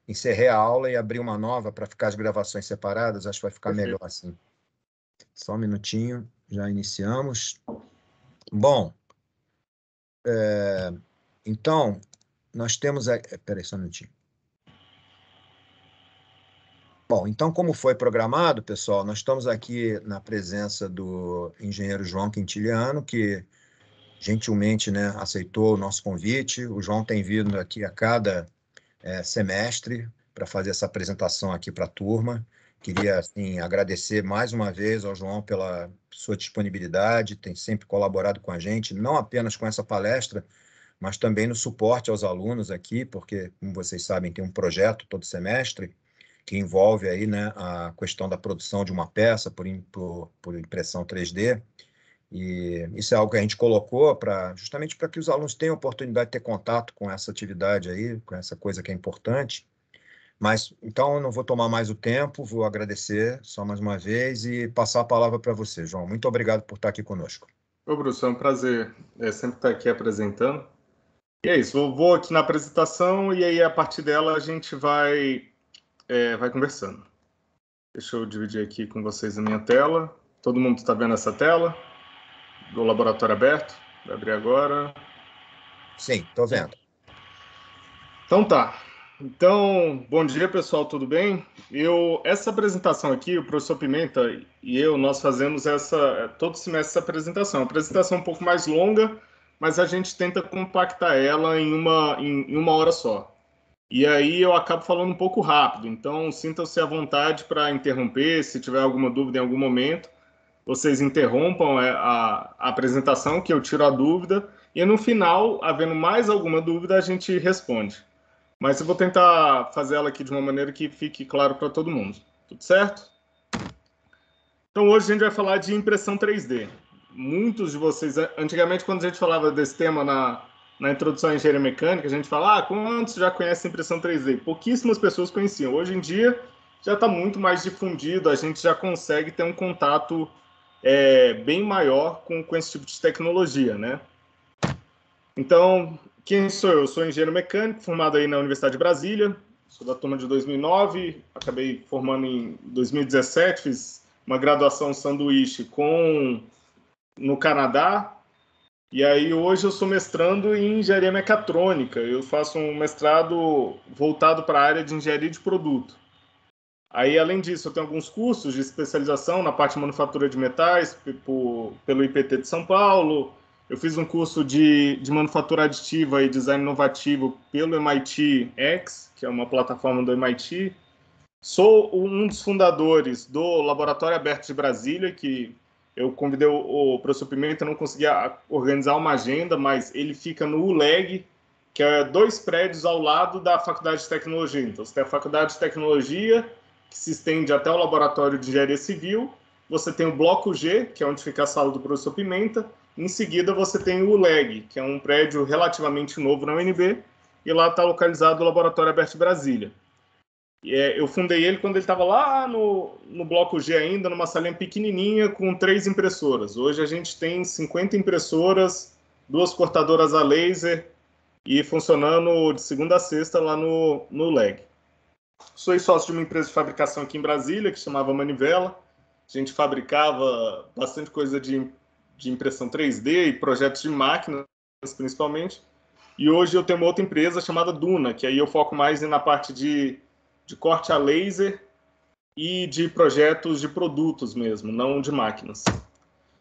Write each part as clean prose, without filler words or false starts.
encerrei a aula e abri uma nova para ficar as gravações separadas. Acho que vai ficar melhor assim. Só um minutinho, já iniciamos. Bom, então, nós temos... Espera aí, só um minutinho. Bom, então, como foi programado, pessoal, nós estamos aqui na presença do engenheiro João Quintiliano, que gentilmente, né, aceitou o nosso convite. O João tem vindo aqui a cada semestre para fazer essa apresentação aqui para a turma. Queria, assim, agradecer mais uma vez ao João pela sua disponibilidade, tem sempre colaborado com a gente, não apenas com essa palestra, mas também no suporte aos alunos aqui, porque, como vocês sabem, tem um projeto todo semestre que envolve aí, né, a questão da produção de uma peça por impressão 3D, e isso é algo que a gente colocou justamente para que os alunos tenham a oportunidade de ter contato com essa atividade aí, com essa coisa que é importante. Mas, então, eu não vou tomar mais o tempo, vou agradecer só mais uma vez e passar a palavra para você, João. Muito obrigado por estar aqui conosco. Ô, Bruce, é um prazer sempre estar aqui apresentando. E é isso, eu vou aqui na apresentação e aí, a partir dela, a gente vai conversando. Deixa eu dividir aqui com vocês a minha tela. Todo mundo está vendo essa tela do laboratório aberto? Vou abrir agora. Sim, estou vendo. Então tá. Então, bom dia, pessoal, tudo bem? Essa apresentação aqui, o professor Pimenta e nós fazemos todo semestre essa apresentação. A apresentação é um pouco mais longa, mas a gente tenta compactar ela em uma hora só. E aí eu acabo falando um pouco rápido, então sintam-se à vontade para interromper, se tiver alguma dúvida em algum momento, vocês interrompam a apresentação, que eu tiro a dúvida, e no final, havendo mais alguma dúvida, a gente responde. Mas eu vou tentar fazer ela aqui de uma maneira que fique claro para todo mundo. Tudo certo? Então, hoje a gente vai falar de impressão 3D. Muitos de vocês, antigamente, quando a gente falava desse tema na introdução à engenharia mecânica, a gente fala, quantos já conhecem impressão 3D? Pouquíssimas pessoas conheciam. Hoje em dia, já está muito mais difundido, a gente já consegue ter um contato bem maior com esse tipo de tecnologia, né? Então, quem sou eu? Eu sou engenheiro mecânico, formado aí na Universidade de Brasília, sou da turma de 2009, acabei formando em 2017, fiz uma graduação sanduíche no Canadá, e aí hoje eu sou mestrando em engenharia mecatrônica, eu faço um mestrado voltado para a área de engenharia de produto. Aí, além disso, eu tenho alguns cursos de especialização na parte de manufatura de metais pelo IPT de São Paulo. Eu fiz um curso de manufatura aditiva e design inovativo pelo MIT X, que é uma plataforma do MIT. Sou um dos fundadores do Laboratório Aberto de Brasília, que eu convidei o professor Pimenta, não conseguia organizar uma agenda, mas ele fica no ULEG, que é 2 prédios ao lado da Faculdade de Tecnologia. Então, você tem a Faculdade de Tecnologia, que se estende até o Laboratório de Engenharia Civil, você tem o Bloco G, que é onde fica a sala do professor Pimenta, em seguida você tem o ULEG, que é um prédio relativamente novo na UNB, e lá está localizado o Laboratório Aberto de Brasília. Eu fundei ele quando ele estava lá no Bloco G ainda, numa salinha pequenininha com 3 impressoras. Hoje a gente tem 50 impressoras, 2 cortadoras a laser e funcionando de segunda a sexta lá no ULEG. Sou sócio de uma empresa de fabricação aqui em Brasília, que se chamava Manivela. A gente fabricava bastante coisa de impressão 3D e projetos de máquinas, principalmente. E hoje eu tenho uma outra empresa chamada Duna, que aí eu foco mais na parte de corte a laser e de projetos de produtos mesmo, não de máquinas.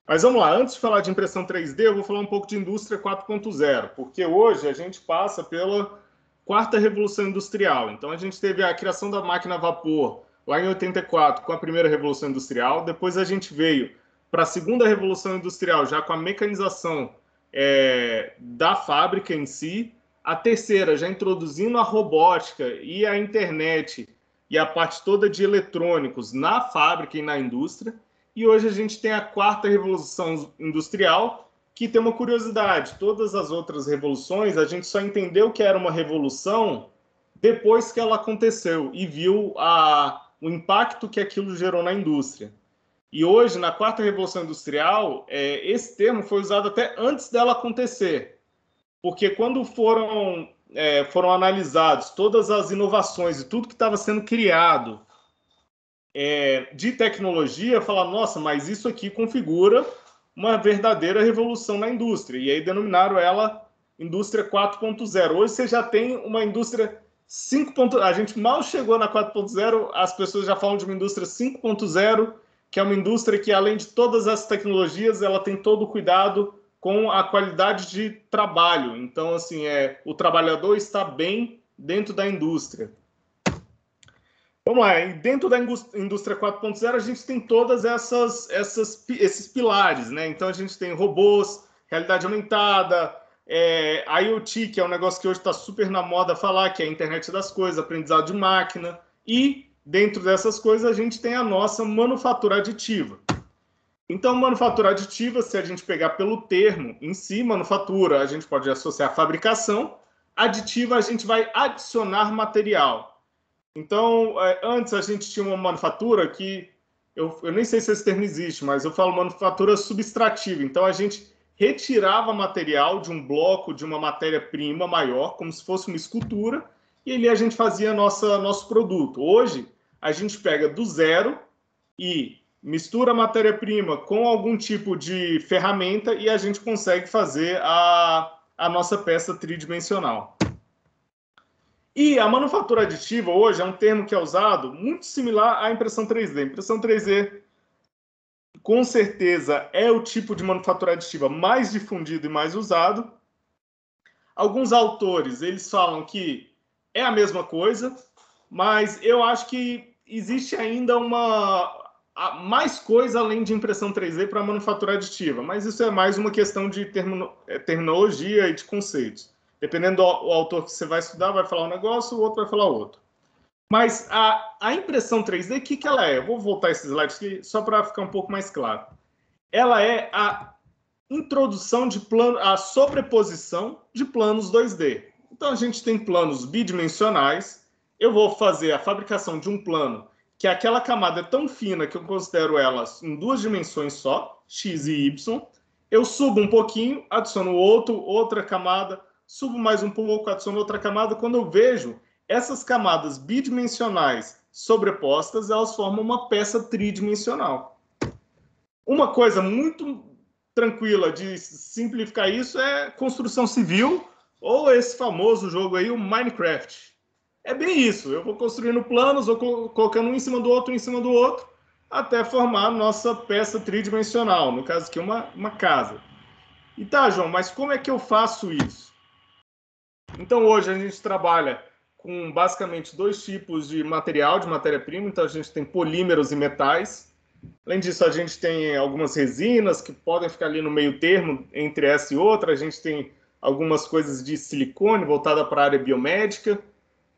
Mas vamos lá, antes de falar de impressão 3D, eu vou falar um pouco de indústria 4.0, porque hoje a gente passa pela 4ª Revolução Industrial. Então, a gente teve a criação da máquina a vapor lá em 84, com a primeira Revolução Industrial. Depois, a gente veio para a 2ª Revolução Industrial, já com a mecanização da fábrica em si. A 3ª, já introduzindo a robótica e a internet e a parte toda de eletrônicos na fábrica e na indústria. E hoje a gente tem a 4ª Revolução Industrial, que tem uma curiosidade, todas as outras revoluções, a gente só entendeu que era uma revolução depois que ela aconteceu e viu o impacto que aquilo gerou na indústria. E hoje, na 4ª Revolução Industrial, esse termo foi usado até antes dela acontecer, porque quando foram foram analisados todas as inovações e tudo que estava sendo criado de tecnologia, falar, nossa, mas isso aqui configura uma verdadeira revolução na indústria. E aí denominaram ela indústria 4.0. Hoje você já tem uma indústria 5.0. A gente mal chegou na 4.0, as pessoas já falam de uma indústria 5.0, que é uma indústria que, além de todas as tecnologias, ela tem todo o cuidado com a qualidade de trabalho. Então, assim, o trabalhador está bem dentro da indústria. Vamos lá, e dentro da indústria 4.0 a gente tem todas esses pilares, né? Então a gente tem robôs, realidade aumentada, IoT, que é um negócio que hoje está super na moda falar, que é a internet das coisas, aprendizado de máquina, e dentro dessas coisas a gente tem a nossa manufatura aditiva. Então, manufatura aditiva, se a gente pegar pelo termo em si, manufatura, a gente pode associar a fabricação, aditiva a gente vai adicionar material. Então, antes a gente tinha uma manufatura que, eu nem sei se esse termo existe, mas eu falo manufatura subtrativa. Então, a gente retirava material de um bloco, de uma matéria-prima maior, como se fosse uma escultura, e ali a gente fazia nosso produto. Hoje, a gente pega do zero e mistura a matéria-prima com algum tipo de ferramenta e a gente consegue fazer a nossa peça tridimensional. E a manufatura aditiva hoje é um termo que é usado muito similar à impressão 3D. Impressão 3D, com certeza, é o tipo de manufatura aditiva mais difundido e mais usado. Alguns autores, eles falam que é a mesma coisa, mas eu acho que existe ainda mais coisa além de impressão 3D para a manufatura aditiva, mas isso é mais uma questão de terminologia e de conceitos. Dependendo do autor que você vai estudar, vai falar um negócio, o outro vai falar outro. Mas a impressão 3D, o que ela é? Eu vou voltar esses slides aqui só para ficar um pouco mais claro. Ela é a introdução de plano, a sobreposição de planos 2D. Então a gente tem planos bidimensionais. Eu vou fazer a fabricação de um plano que aquela camada é tão fina que eu considero elas em duas dimensões só, x e y. Eu subo um pouquinho, adiciono outra camada, subo mais um pouco, adiciono outra camada. Quando eu vejo essas camadas bidimensionais sobrepostas, elas formam uma peça tridimensional. Uma coisa muito tranquila de simplificar isso é construção civil ou esse famoso jogo aí, o Minecraft. É bem isso, eu vou construindo planos, vou colocando um em cima do outro, até formar a nossa peça tridimensional, no caso aqui uma casa. E tá, João, mas como é que eu faço isso? Então hoje a gente trabalha com basicamente dois tipos de material, de matéria-prima, então a gente tem polímeros e metais. Além disso, a gente tem algumas resinas que podem ficar ali no meio termo entre essa e outra. A gente tem algumas coisas de silicone voltada para a área biomédica.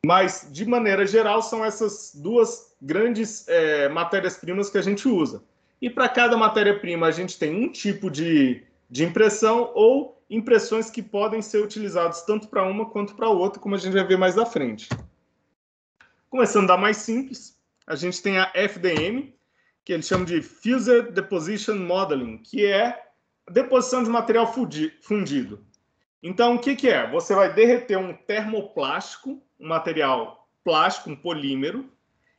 Mas, de maneira geral, são essas duas grandes matérias-primas que a gente usa. E para cada matéria-prima, a gente tem um tipo de impressão ou impressões que podem ser utilizadas tanto para uma quanto para outra, como a gente vai ver mais à frente. Começando da mais simples, a gente tem a FDM, que eles chamam de Fused Deposition Modeling, que é a deposição de material fundido. Então, o que é? Você vai derreter um termoplástico, um material plástico, um polímero,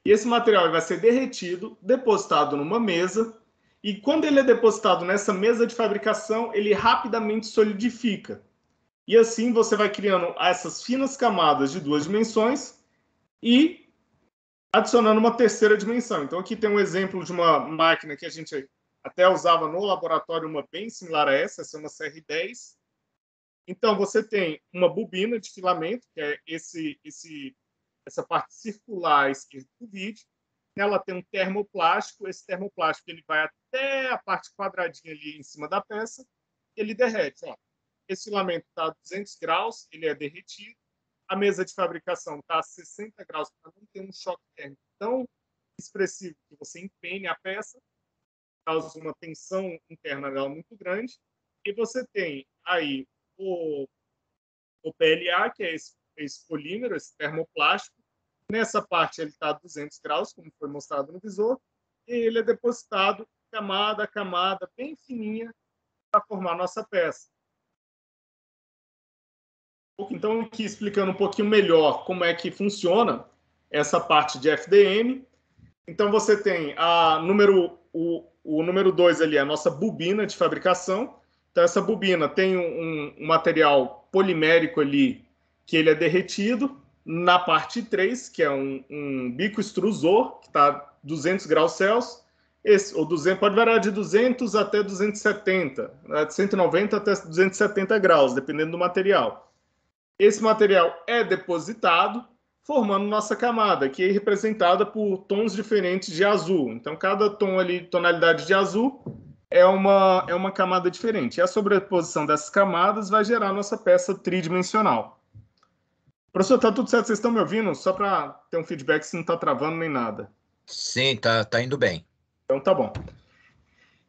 e esse material vai ser derretido, depositado numa mesa, e quando ele é depositado nessa mesa de fabricação, ele rapidamente solidifica. E assim você vai criando essas finas camadas de duas dimensões e adicionando uma terceira dimensão. Então, aqui tem um exemplo de uma máquina que a gente até usava no laboratório, uma bem similar a essa é uma CR10. Então, você tem uma bobina de filamento, que é essa parte circular esquerda do vídeo. Ela tem um termoplástico. Esse termoplástico ele vai até a parte quadradinha ali em cima da peça. Ele derrete. Ó. Esse filamento está a 200 graus, ele é derretido. A mesa de fabricação está a 60 graus para não ter um choque térmico tão expressivo que você empene a peça, causa uma tensão interna dela muito grande. E você tem aí o PLA, que é esse polímero, esse termoplástico. Nessa parte ele está a 200 graus, como foi mostrado no visor, e ele é depositado camada a camada, bem fininha, para formar a nossa peça. Então, aqui explicando um pouquinho melhor como é que funciona essa parte de FDM. Então, você tem o número 2 ali, a nossa bobina de fabricação. Então, essa bobina tem um material polimérico ali, que ele é derretido. Na parte 3, que é um bico extrusor, que está 200 graus Celsius. Ou 200, pode variar de 200 até 270, de 190 até 270 graus, dependendo do material. Esse material é depositado, formando nossa camada, que é representada por tons diferentes de azul. Então, cada tom ali, tonalidade de azul, é uma camada diferente. E a sobreposição dessas camadas vai gerar nossa peça tridimensional. Professor, tá tudo certo? Vocês estão me ouvindo? Só para ter um feedback se não está travando nem nada. Sim, tá indo bem. Então, tá bom.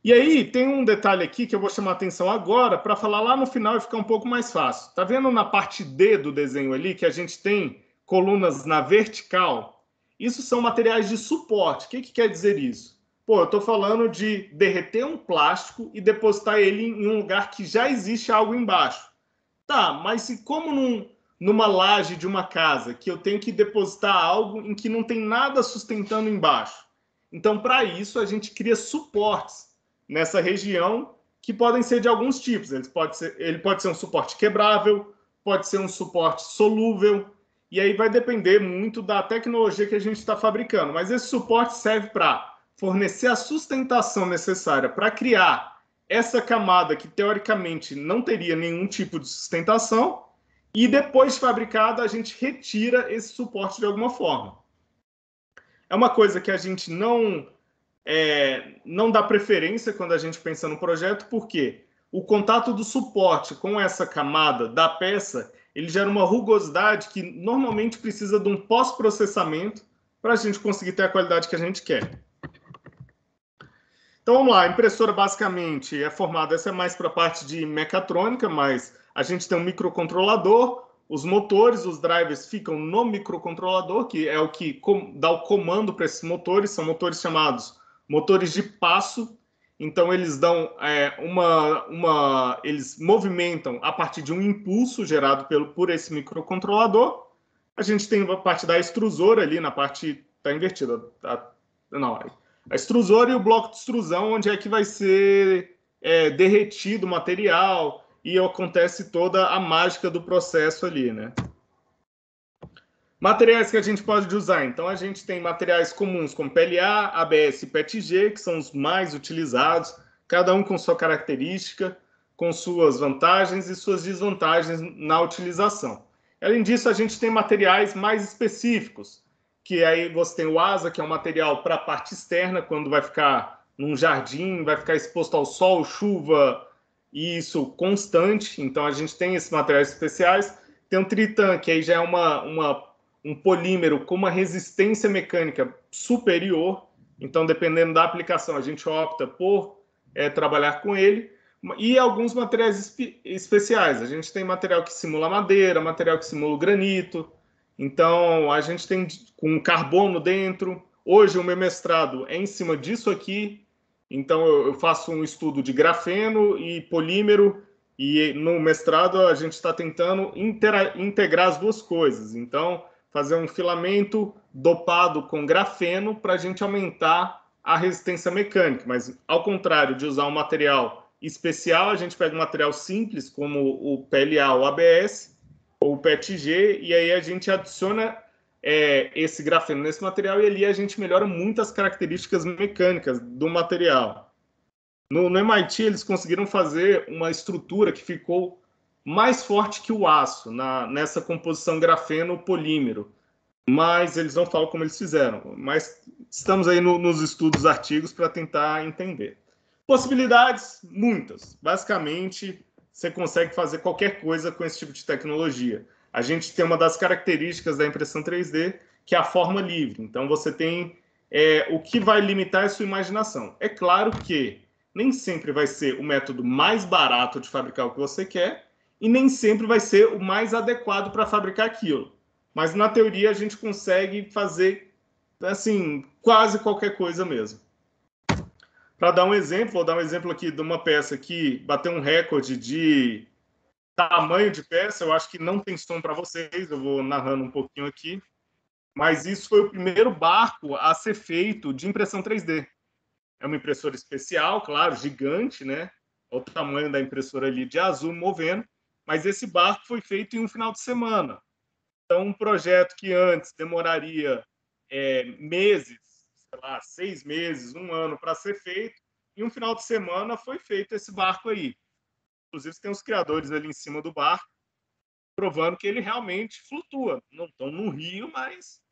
E aí, tem um detalhe aqui que eu vou chamar a atenção agora para falar lá no final e ficar um pouco mais fácil. Tá vendo na parte D do desenho ali que a gente tem colunas na vertical? Isso são materiais de suporte. O que quer dizer isso? Pô, eu estou falando de derreter um plástico e depositar ele em um lugar que já existe algo embaixo. Tá, mas se como numa laje de uma casa, que eu tenho que depositar algo em que não tem nada sustentando embaixo. Então, para isso, a gente cria suportes nessa região que podem ser de alguns tipos. Ele pode ser um suporte quebrável, pode ser um suporte solúvel, e aí vai depender muito da tecnologia que a gente está fabricando. Mas esse suporte serve para fornecer a sustentação necessária para criar essa camada que, teoricamente, não teria nenhum tipo de sustentação, e depois de fabricada, a gente retira esse suporte de alguma forma. É uma coisa que a gente não dá preferência quando a gente pensa no projeto, porque o contato do suporte com essa camada da peça, ele gera uma rugosidade que normalmente precisa de um pós-processamento para a gente conseguir ter a qualidade que a gente quer. Então vamos lá, a impressora basicamente é formada, essa é mais para a parte de mecatrônica, mas a gente tem um microcontrolador, os motores, os drivers ficam no microcontrolador, que é o que dá o comando para esses motores, são motores chamados motores de passo, então eles dão eles movimentam a partir de um impulso gerado por esse microcontrolador. A gente tem a parte da extrusora ali, na parte, está invertida, a extrusora e o bloco de extrusão, onde é que vai ser derretido o material e acontece toda a mágica do processo ali, né? Materiais que a gente pode usar. Então, a gente tem materiais comuns como PLA, ABS e PETG, que são os mais utilizados, cada um com sua característica, com suas vantagens e suas desvantagens na utilização. Além disso, a gente tem materiais mais específicos, que aí você tem o ASA, que é um material para a parte externa, quando vai ficar num jardim, vai ficar exposto ao sol, chuva, e isso constante. Então, a gente tem esses materiais especiais. Tem o Tritan, que aí já é um polímero com uma resistência mecânica superior. Então, dependendo da aplicação, a gente opta por trabalhar com ele. E alguns materiais especiais. A gente tem material que simula madeira, material que simula granito. Então, a gente tem com carbono dentro. Hoje, o meu mestrado é em cima disso aqui. Então, eu faço um estudo de grafeno e polímero. E no mestrado, a gente está tentando integrar as duas coisas. Então, fazer um filamento dopado com grafeno para a gente aumentar a resistência mecânica. Mas, ao contrário de usar um material especial, a gente pega um material simples, como o PLA ou ABS, ou o PETG, e aí a gente adiciona esse grafeno nesse material e ali a gente melhora muitas características mecânicas do material. No MIT, eles conseguiram fazer uma estrutura que ficou mais forte que o aço nessa composição grafeno-polímero, mas eles não falam como eles fizeram. Mas estamos aí nos estudos, artigos, para tentar entender. Possibilidades, muitas. Basicamente, você consegue fazer qualquer coisa com esse tipo de tecnologia. A gente tem uma das características da impressão 3D, que é a forma livre. Então, você tem o que vai limitar a sua imaginação. É claro que nem sempre vai ser o método mais barato de fabricar o que você quer e nem sempre vai ser o mais adequado para fabricar aquilo. Mas, na teoria, a gente consegue fazer, assim, quase qualquer coisa mesmo. Para dar um exemplo, vou dar um exemplo aqui de uma peça que bateu um recorde de tamanho de peça, eu acho que não tem som para vocês, eu vou narrando um pouquinho aqui, mas isso foi o primeiro barco a ser feito de impressão 3D. É uma impressora especial, claro, gigante, né? O tamanho da impressora ali de azul movendo, mas esse barco foi feito em um final de semana. Então, um projeto que antes demoraria meses, sei lá, 6 meses, 1 ano para ser feito, em um final de semana foi feito esse barco aí. Inclusive, tem os criadores ali em cima do barco, provando que ele realmente flutua. Não estão no rio, mas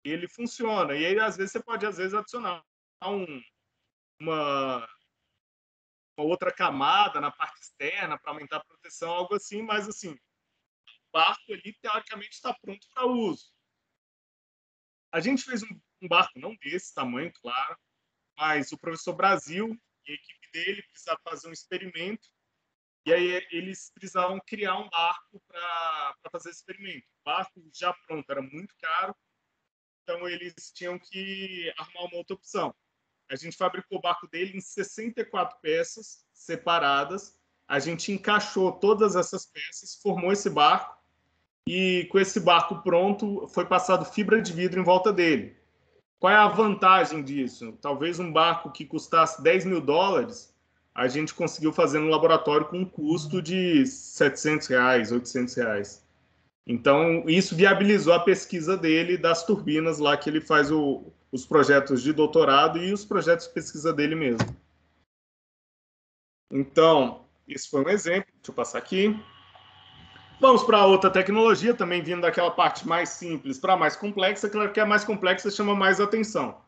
ele funciona. E aí, às vezes, você pode adicionar uma outra camada na parte externa para aumentar a proteção, algo assim, mas assim, o barco ali, teoricamente, está pronto para uso. A gente fez um barco, não desse tamanho, claro, mas o professor Brasil e a equipe dele precisavam fazer um experimento, e aí eles precisavam criar um barco para fazer esse experimento. O barco já pronto era muito caro, então eles tinham que arrumar uma outra opção. A gente fabricou o barco dele em 64 peças separadas, a gente encaixou todas essas peças, formou esse barco, e com esse barco pronto, foi passado fibra de vidro em volta dele. Qual é a vantagem disso? Talvez um barco que custasse $10.000, a gente conseguiu fazer no laboratório com um custo de R$700, R$800. Então, isso viabilizou a pesquisa dele das turbinas lá, que ele faz os projetos de doutorado e os projetos de pesquisa dele mesmo. Então, esse foi um exemplo. Deixa eu passar aqui. Vamos para outra tecnologia, também vindo daquela parte mais simples para a mais complexa. Claro que a mais complexa chama mais atenção.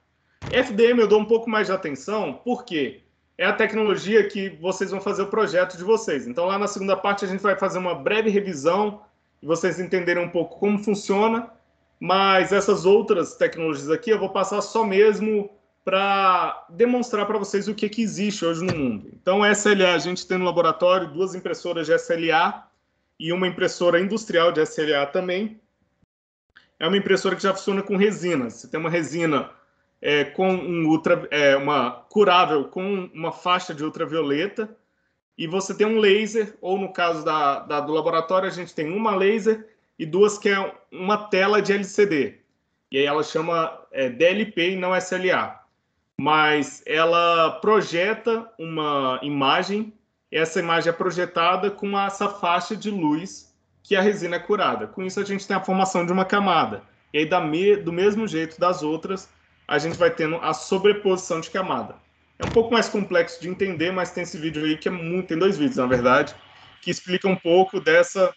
FDM eu dou um pouco mais de atenção, porque é a tecnologia que vocês vão fazer o projeto de vocês. Então, lá na segunda parte, a gente vai fazer uma breve revisão e vocês entenderem um pouco como funciona, mas essas outras tecnologias aqui eu vou passar só mesmo para demonstrar para vocês o que existe hoje no mundo. Então, SLA, a gente tem no laboratório 2 impressoras de SLA e uma impressora industrial de SLA também. É uma impressora que já funciona com resina. Você tem uma resina com uma curável com uma faixa de ultravioleta, e você tem um laser, ou no caso do laboratório, a gente tem uma laser e 2 que é uma tela de LCD. E aí ela chama DLP e não SLA. Mas ela projeta uma imagem, essa imagem é projetada com essa faixa de luz que a resina é curada. Com isso a gente tem a formação de uma camada. E aí do mesmo jeito das outras, a gente vai tendo a sobreposição de camada. É um pouco mais complexo de entender, mas tem esse vídeo aí que tem 2 vídeos, na verdade, que explica um pouco dessa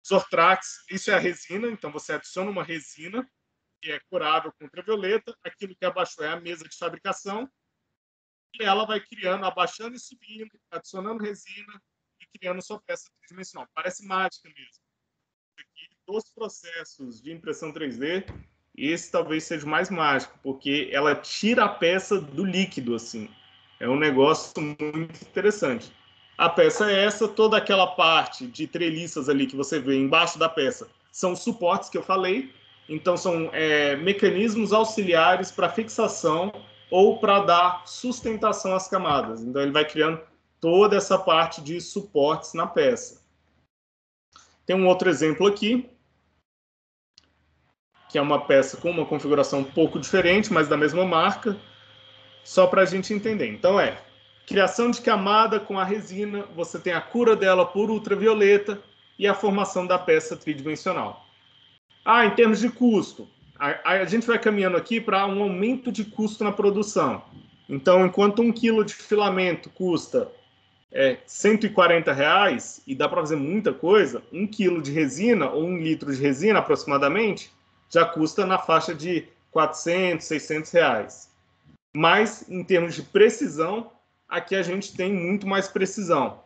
Zortrax. Isso é a resina, então você adiciona uma resina que é curável com ultravioleta, aquilo que abaixou é a mesa de fabricação, e ela vai criando, abaixando e subindo, adicionando resina e criando sua peça tridimensional. Parece mágica mesmo. Aqui, dos processos de impressão 3D, esse talvez seja o mais mágico, porque ela tira a peça do líquido, assim. É um negócio muito interessante. A peça é essa, toda aquela parte de treliças ali que você vê embaixo da peça são os suportes que eu falei. Então, são mecanismos auxiliares para fixação ou para dar sustentação às camadas. Então, ele vai criando toda essa parte de suportes na peça. Tem um outro exemplo aqui, que é uma peça com uma configuração um pouco diferente, mas da mesma marca, só para a gente entender. Então, criação de camada com a resina, você tem a cura dela por ultravioleta e a formação da peça tridimensional. Em termos de custo, a gente vai caminhando aqui para um aumento de custo na produção. Então, enquanto 1 quilo de filamento custa R$140, e dá para fazer muita coisa, 1 quilo de resina, ou 1 litro de resina aproximadamente, já custa na faixa de R$400, R$600. Mas, em termos de precisão, aqui a gente tem muito mais precisão.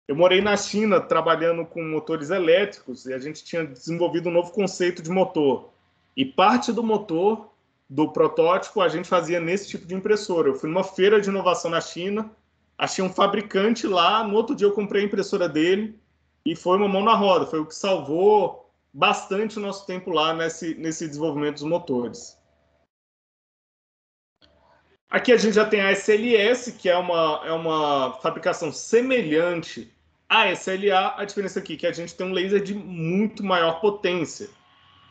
Eu morei na China trabalhando com motores elétricos e a gente tinha desenvolvido um novo conceito de motor. E parte do motor, do protótipo, a gente fazia nesse tipo de impressora. Eu fui numa feira de inovação na China, achei um fabricante lá, no outro dia eu comprei a impressora dele e foi uma mão na roda. Foi o que salvou bastante o nosso tempo lá nesse desenvolvimento dos motores. Aqui a gente já tem a SLS, que é uma fabricação semelhante A SLA, a diferença aqui é que a gente tem um laser de muito maior potência.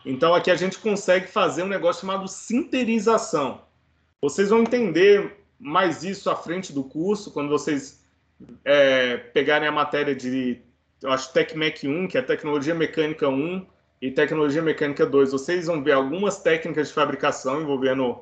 Então, aqui a gente consegue fazer um negócio chamado sinterização. Vocês vão entender mais isso à frente do curso, quando vocês pegarem a matéria de, eu acho, TecMec 1, que é Tecnologia Mecânica 1, e Tecnologia Mecânica 2. Vocês vão ver algumas técnicas de fabricação envolvendo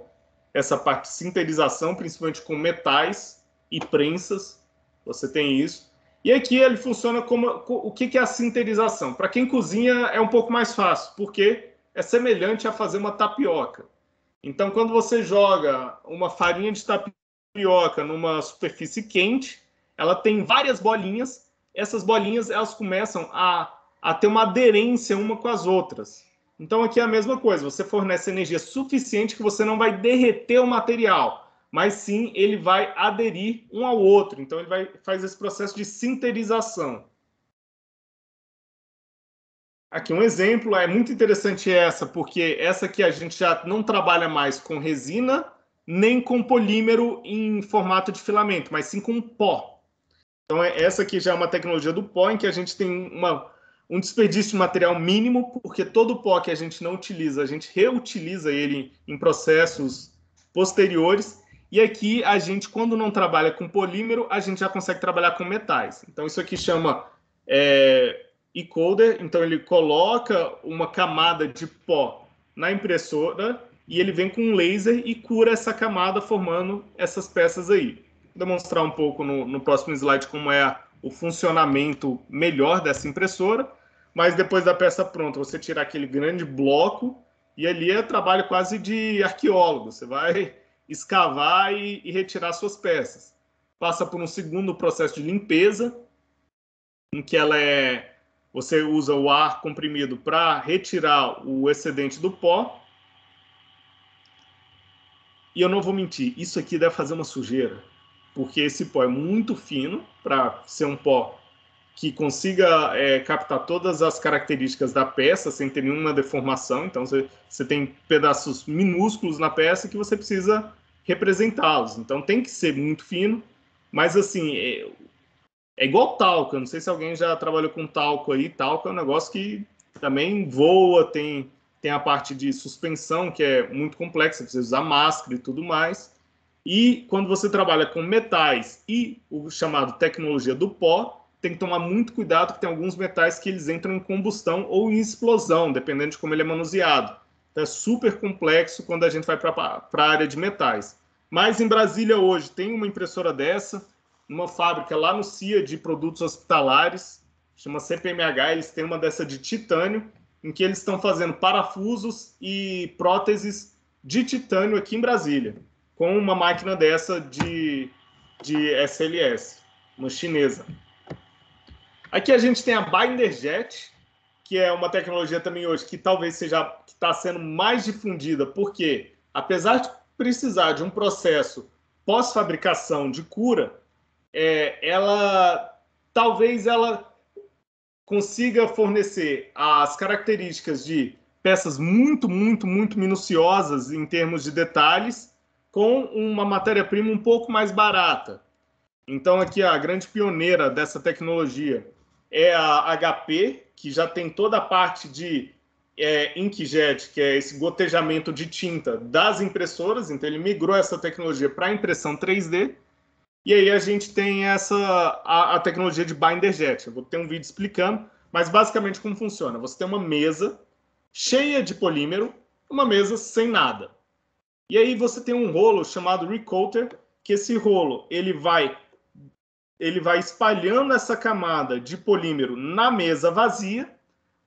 essa parte de sinterização, principalmente com metais e prensas. Você tem isso. E aqui ele funciona como... O que é a sinterização? Para quem cozinha é um pouco mais fácil, porque é semelhante a fazer uma tapioca. Então, quando você joga uma farinha de tapioca numa superfície quente, ela tem várias bolinhas. Essas bolinhas elas começam a ter uma aderência uma com as outras. Então, aqui é a mesma coisa. Você fornece energia suficiente que você não vai derreter o material, mas sim ele vai aderir um ao outro. Então, ele faz esse processo de sinterização. Aqui um exemplo, é muito interessante essa, porque essa aqui a gente já não trabalha mais com resina, nem com polímero em formato de filamento, mas sim com pó. Então, essa aqui já é uma tecnologia do pó, em que a gente tem um desperdício de material mínimo, porque todo o pó que a gente não utiliza, a gente reutiliza ele em processos posteriores. E aqui, a gente, quando não trabalha com polímero, a gente já consegue trabalhar com metais. Então, isso aqui chama e-coater. Então, ele coloca uma camada de pó na impressora e ele vem com um laser e cura essa camada, formando essas peças aí. Vou demonstrar um pouco no próximo slide como é o funcionamento melhor dessa impressora. Mas depois da peça pronta, você tirar aquele grande bloco e ali é trabalho quase de arqueólogo. Você vai escavar e retirar suas peças. Passa por um segundo processo de limpeza, em que você usa o ar comprimido para retirar o excedente do pó. E eu não vou mentir, isso aqui deve fazer uma sujeira, porque esse pó é muito fino para ser um pó que consiga captar todas as características da peça sem ter nenhuma deformação. Então, você tem pedaços minúsculos na peça que você precisa representá-los. Então, tem que ser muito fino, mas assim, é igual talco. Eu não sei se alguém já trabalhou com talco aí. Talco é um negócio que também voa, tem a parte de suspensão, que é muito complexa, você precisa usar máscara e tudo mais. E quando você trabalha com metais e o chamado tecnologia do pó, tem que tomar muito cuidado, que tem alguns metais que eles entram em combustão ou em explosão, dependendo de como ele é manuseado. Então é super complexo quando a gente vai para a área de metais. Mas em Brasília hoje tem uma impressora dessa, numa fábrica lá no CIA de produtos hospitalares, chama CPMH, eles têm uma dessa de titânio, em que eles estão fazendo parafusos e próteses de titânio aqui em Brasília, com uma máquina dessa de SLS, uma chinesa. Aqui a gente tem a BinderJet, que é uma tecnologia também hoje que talvez seja que está sendo mais difundida, porque apesar de precisar de um processo pós-fabricação de cura, talvez ela consiga fornecer as características de peças muito, muito, muito minuciosas em termos de detalhes, com uma matéria-prima um pouco mais barata. Então, aqui a grande pioneira dessa tecnologia é a HP, que já tem toda a parte de inkjet, que é esse gotejamento de tinta das impressoras. Então, ele migrou essa tecnologia para a impressão 3D. E aí a gente tem a tecnologia de BinderJet. Eu vou ter um vídeo explicando, mas basicamente como funciona. Você tem uma mesa cheia de polímero, uma mesa sem nada. E aí você tem um rolo chamado recoater, que esse rolo ele vai espalhando essa camada de polímero na mesa vazia.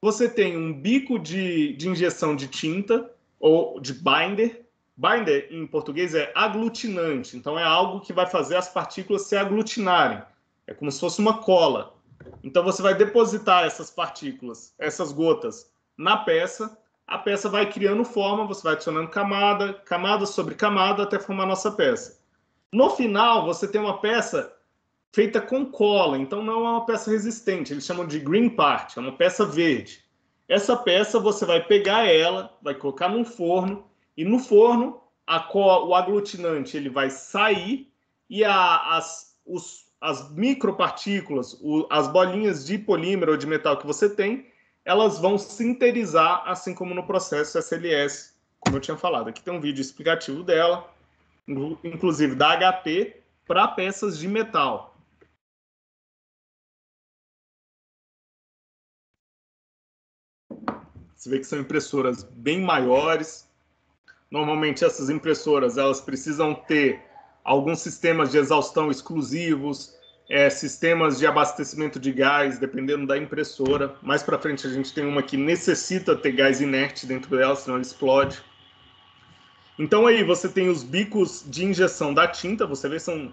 Você tem um bico de injeção de tinta, ou de binder. Binder, em português, é aglutinante. Então, é algo que vai fazer as partículas se aglutinarem. É como se fosse uma cola. Então, você vai depositar essas partículas, essas gotas, na peça. A peça vai criando forma, você vai adicionando camada sobre camada, até formar a nossa peça. No final, você tem uma peça feita com cola, então não é uma peça resistente, eles chamam de green part, é uma peça verde. Essa peça você vai pegar ela, vai colocar num forno, e no forno o aglutinante ele vai sair e as as micropartículas, as bolinhas de polímero ou de metal que você tem, elas vão sinterizar, assim como no processo SLS, como eu tinha falado. Aqui tem um vídeo explicativo dela, inclusive da HP, para peças de metal. Você vê que são impressoras bem maiores. Normalmente essas impressoras elas precisam ter alguns sistemas de exaustão exclusivos, sistemas de abastecimento de gás, dependendo da impressora. Mais para frente a gente tem uma que necessita ter gás inerte dentro dela, senão ela explode. Então aí você tem os bicos de injeção da tinta, você vê são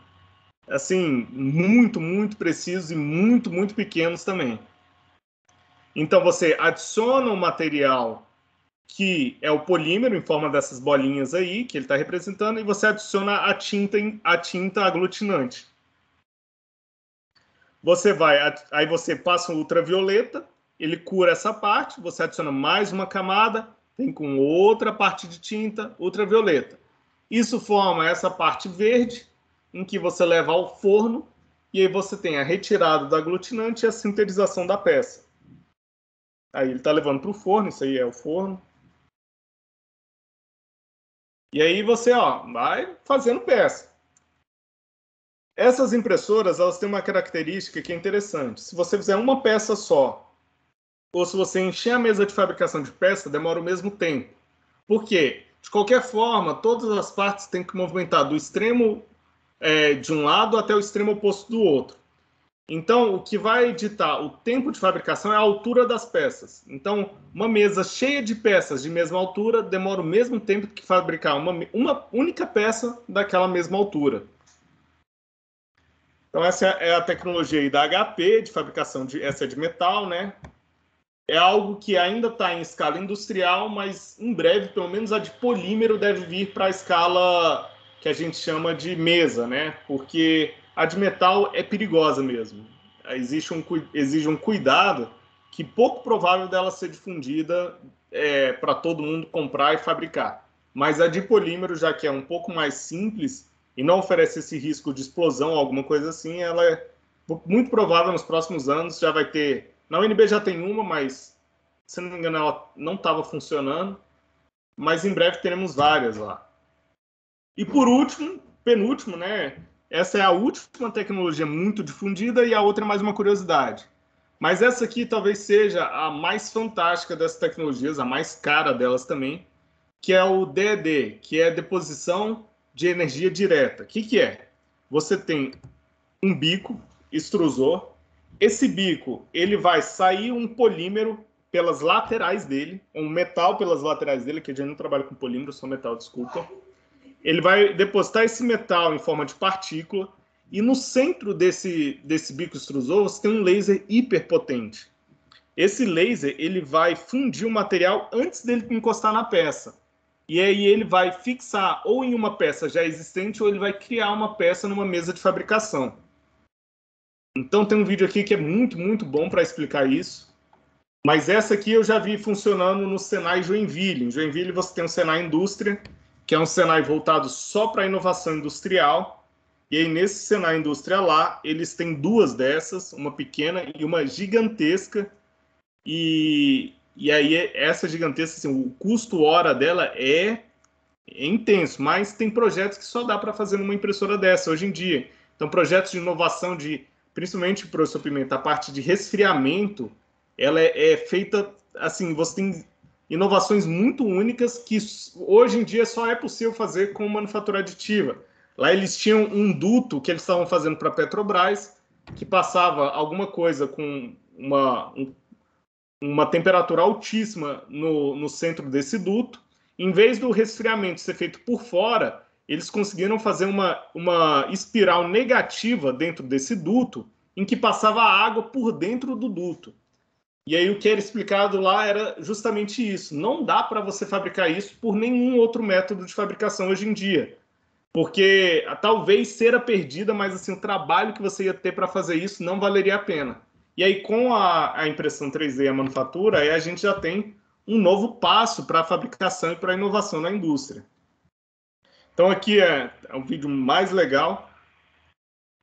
assim muito, muito precisos e muito, muito pequenos também. Então você adiciona um material que é o polímero em forma dessas bolinhas aí, que ele está representando, e você adiciona a tinta aglutinante. Aí você passa um ultravioleta, ele cura essa parte, você adiciona mais uma camada, tem com outra parte de tinta ultravioleta. Isso forma essa parte verde, em que você leva ao forno, e aí você tem a retirada do aglutinante e a sinterização da peça. Aí ele está levando para o forno, isso aí é o forno. E aí você vai fazendo peça. Essas impressoras elas têm uma característica que é interessante. Se você fizer uma peça só, ou se você encher a mesa de fabricação de peça, demora o mesmo tempo. Por quê? De qualquer forma, todas as partes têm que movimentar do extremo de um lado até o extremo oposto do outro. Então, o que vai ditar o tempo de fabricação é a altura das peças. Então, uma mesa cheia de peças de mesma altura demora o mesmo tempo que fabricar uma única peça daquela mesma altura. Então, essa é a tecnologia aí da HP, de fabricação essa é de metal, né? É algo que ainda está em escala industrial, mas em breve, pelo menos a de polímero deve vir para a escala que a gente chama de mesa, né? Porque a de metal é perigosa mesmo. Exige um cuidado que pouco provável dela ser difundida para todo mundo comprar e fabricar. Mas a de polímero, já que é um pouco mais simples e não oferece esse risco de explosão ou alguma coisa assim, ela é muito provável nos próximos anos já vai ter. Na UNB já tem uma, mas se não me engano ela não estava funcionando. Mas em breve teremos várias lá. E por último, penúltimo, né? Essa é a última tecnologia muito difundida e a outra é mais uma curiosidade. Mas essa aqui talvez seja a mais fantástica dessas tecnologias, a mais cara delas também, que é o DED, que é deposição de energia direta. O que é? Você tem um bico extrusor. Esse bico ele vai sair um polímero pelas laterais dele, um metal pelas laterais dele, que a gente não trabalha com polímero, só metal, desculpa. Ele vai depositar esse metal em forma de partícula e no centro desse bico extrusor você tem um laser hiperpotente. Esse laser ele vai fundir o material antes dele encostar na peça. E aí ele vai fixar ou em uma peça já existente ou ele vai criar uma peça numa mesa de fabricação. Então tem um vídeo aqui que é muito, muito bom para explicar isso. Mas essa aqui eu já vi funcionando no Senai Joinville. Em Joinville você tem o Senai Indústria, que é um Senai voltado só para inovação industrial. E aí nesse Senai Indústria lá, eles têm duas dessas, uma pequena e uma gigantesca. E aí essa gigantesca, assim, o custo hora dela é intenso, mas tem projetos que só dá para fazer numa impressora dessa hoje em dia. Então projetos de inovação principalmente, professor Pimenta, a parte de resfriamento, ela é feita, assim, você tem inovações muito únicas que hoje em dia só é possível fazer com manufatura aditiva. Lá eles tinham um duto que eles estavam fazendo para a Petrobras, que passava alguma coisa com uma temperatura altíssima no centro desse duto. Em vez do resfriamento ser feito por fora, eles conseguiram fazer uma espiral negativa dentro desse duto, em que passava água por dentro do duto. E aí o que era explicado lá era justamente isso. Não dá para você fabricar isso por nenhum outro método de fabricação hoje em dia. Porque talvez cera perdida, mas assim, o trabalho que você ia ter para fazer isso não valeria a pena. E aí com a impressão 3D e a manufatura, aí a gente já tem um novo passo para a fabricação e para a inovação na indústria. Então aqui é um vídeo mais legal.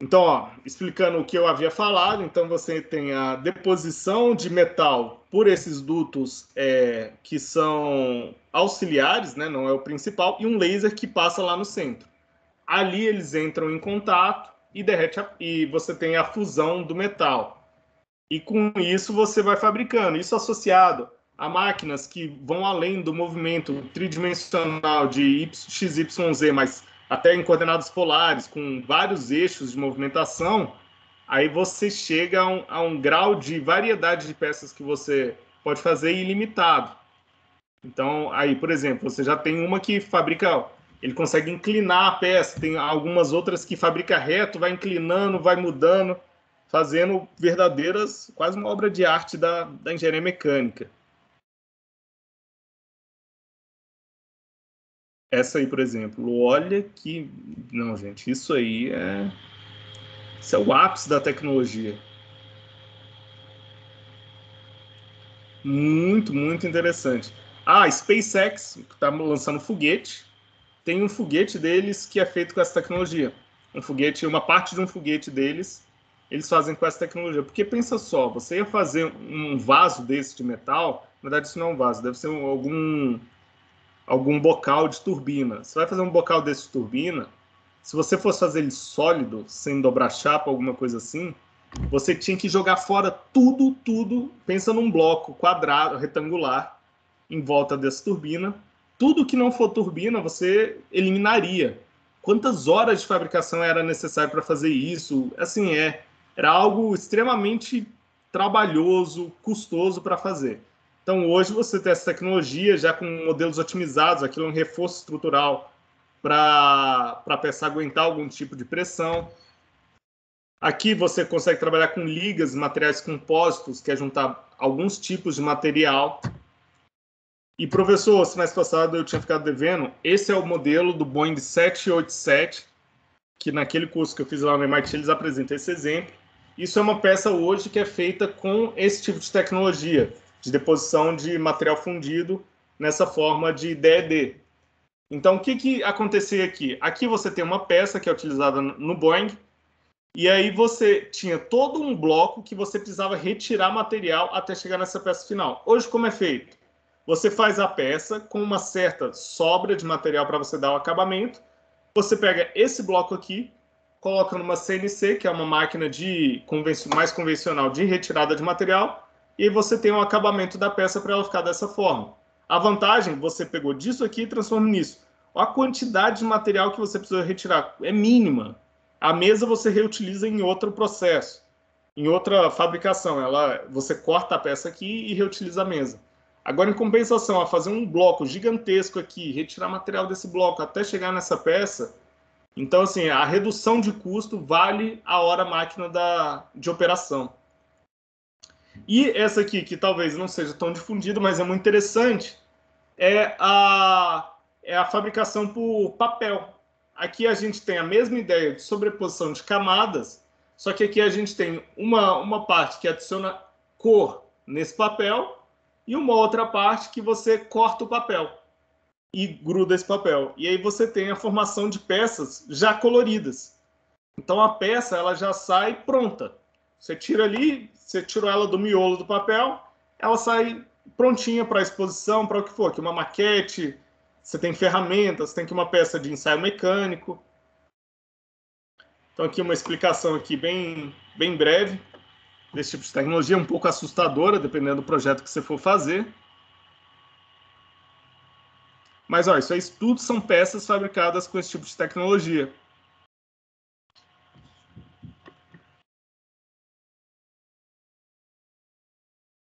Então, ó, explicando o que eu havia falado, então você tem a deposição de metal por esses dutos que são auxiliares, né, não é o principal, e um laser que passa lá no centro. Ali eles entram em contato e derrete e você tem a fusão do metal. E com isso você vai fabricando. Isso associado a máquinas que vão além do movimento tridimensional de XYZ, mas até em coordenadas polares, com vários eixos de movimentação, aí você chega a um grau de variedade de peças que você pode fazer ilimitado. Então, aí, por exemplo, você já tem uma que fabrica, ele consegue inclinar a peça, tem algumas outras que fabrica reto, vai inclinando, vai mudando, fazendo verdadeiras, quase uma obra de arte da engenharia mecânica. Essa aí, por exemplo, olha que... Não, gente, isso aí isso é o ápice da tecnologia. Muito, muito interessante. A SpaceX está lançando foguete. Tem um foguete deles que é feito com essa tecnologia. Um foguete, uma parte de um foguete deles, eles fazem com essa tecnologia. Porque pensa só, você ia fazer um vaso desse de metal, na verdade isso não é um vaso, deve ser algum bocal de turbina. Você vai fazer um bocal desse de turbina, se você fosse fazer ele sólido, sem dobrar chapa, alguma coisa assim, você tinha que jogar fora tudo, pensa num bloco quadrado, retangular, em volta dessa turbina. Tudo que não for turbina, você eliminaria. Quantas horas de fabricação era necessário para fazer isso? Assim, era algo extremamente trabalhoso, custoso para fazer. Então, hoje você tem essa tecnologia já com modelos otimizados, aquilo é um reforço estrutural para a peça aguentar algum tipo de pressão. Aqui você consegue trabalhar com ligas, materiais compósitos, que é juntar alguns tipos de material. E, professor, semestre passado eu tinha ficado devendo, esse é o modelo do Boeing 787, que naquele curso que eu fiz lá no MIT eles apresentam esse exemplo. Isso é uma peça hoje que é feita com esse tipo de tecnologia, de deposição de material fundido nessa forma de DED. Então, o que acontecia aqui? Aqui você tem uma peça que é utilizada no Boeing, e aí você tinha todo um bloco que você precisava retirar material até chegar nessa peça final. Hoje, como é feito? Você faz a peça com uma certa sobra de material para você dar o acabamento. Você pega esse bloco aqui, coloca numa CNC, que é uma máquina mais convencional de retirada de material, e aí você tem o acabamento da peça para ela ficar dessa forma. A vantagem, você pegou disso aqui e transforma nisso. A quantidade de material que você precisa retirar é mínima. A mesa você reutiliza em outro processo, em outra fabricação. Você corta a peça aqui e reutiliza a mesa. Agora, em compensação, a fazer um bloco gigantesco aqui, retirar material desse bloco até chegar nessa peça, então, assim, a redução de custo vale a hora máquina de operação. E essa aqui, que talvez não seja tão difundida, mas é muito interessante, é a fabricação por papel. Aqui a gente tem a mesma ideia de sobreposição de camadas, só que aqui a gente tem uma parte que adiciona cor nesse papel e uma outra parte que você corta o papel e gruda esse papel. E aí você tem a formação de peças já coloridas. Então a peça ela já sai pronta. Você tira ali, você tirou ela do miolo do papel, ela sai prontinha para exposição, para o que for, que uma maquete, você tem ferramentas, tem que uma peça de ensaio mecânico. Então aqui uma explicação aqui bem breve desse tipo de tecnologia, um pouco assustadora, dependendo do projeto que você for fazer. Mas ó, isso aí tudo são peças fabricadas com esse tipo de tecnologia.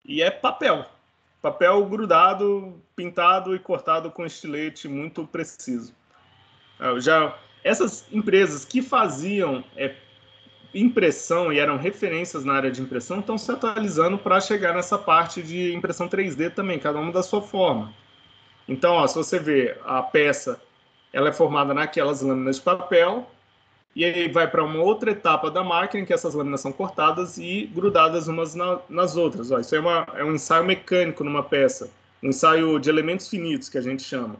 E é papel. Papel grudado, pintado e cortado com estilete muito preciso. Essas empresas que faziam impressão e eram referências na área de impressão estão se atualizando para chegar nessa parte de impressão 3D também, cada uma da sua forma. Então, ó, se você vê a peça, ela é formada naquelas lâminas de papel, e aí vai para uma outra etapa da máquina, em que essas lâminas são cortadas e grudadas umas nas outras. Ó, isso é um ensaio mecânico numa peça, um ensaio de elementos finitos, que a gente chama.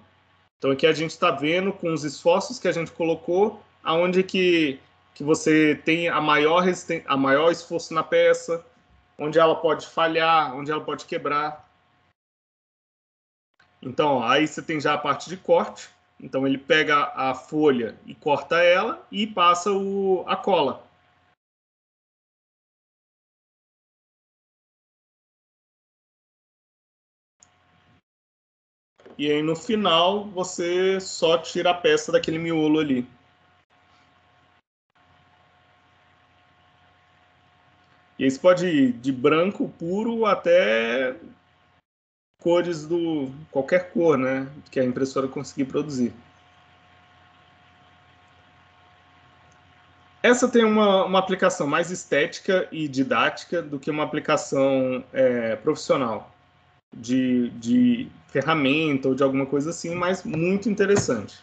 Então aqui a gente está vendo com os esforços que a gente colocou, aonde que que você tem a maior esforço na peça, onde ela pode falhar, onde ela pode quebrar. Então, aí você tem já a parte de corte. Então, ele pega a folha e corta ela e passa a cola. E aí, no final, você só tira a peça daquele miolo ali. E aí você pode ir de branco puro até cores qualquer cor, né, que a impressora conseguir produzir. Essa tem uma aplicação mais estética e didática do que uma aplicação profissional de ferramenta ou de alguma coisa assim, mas muito interessante.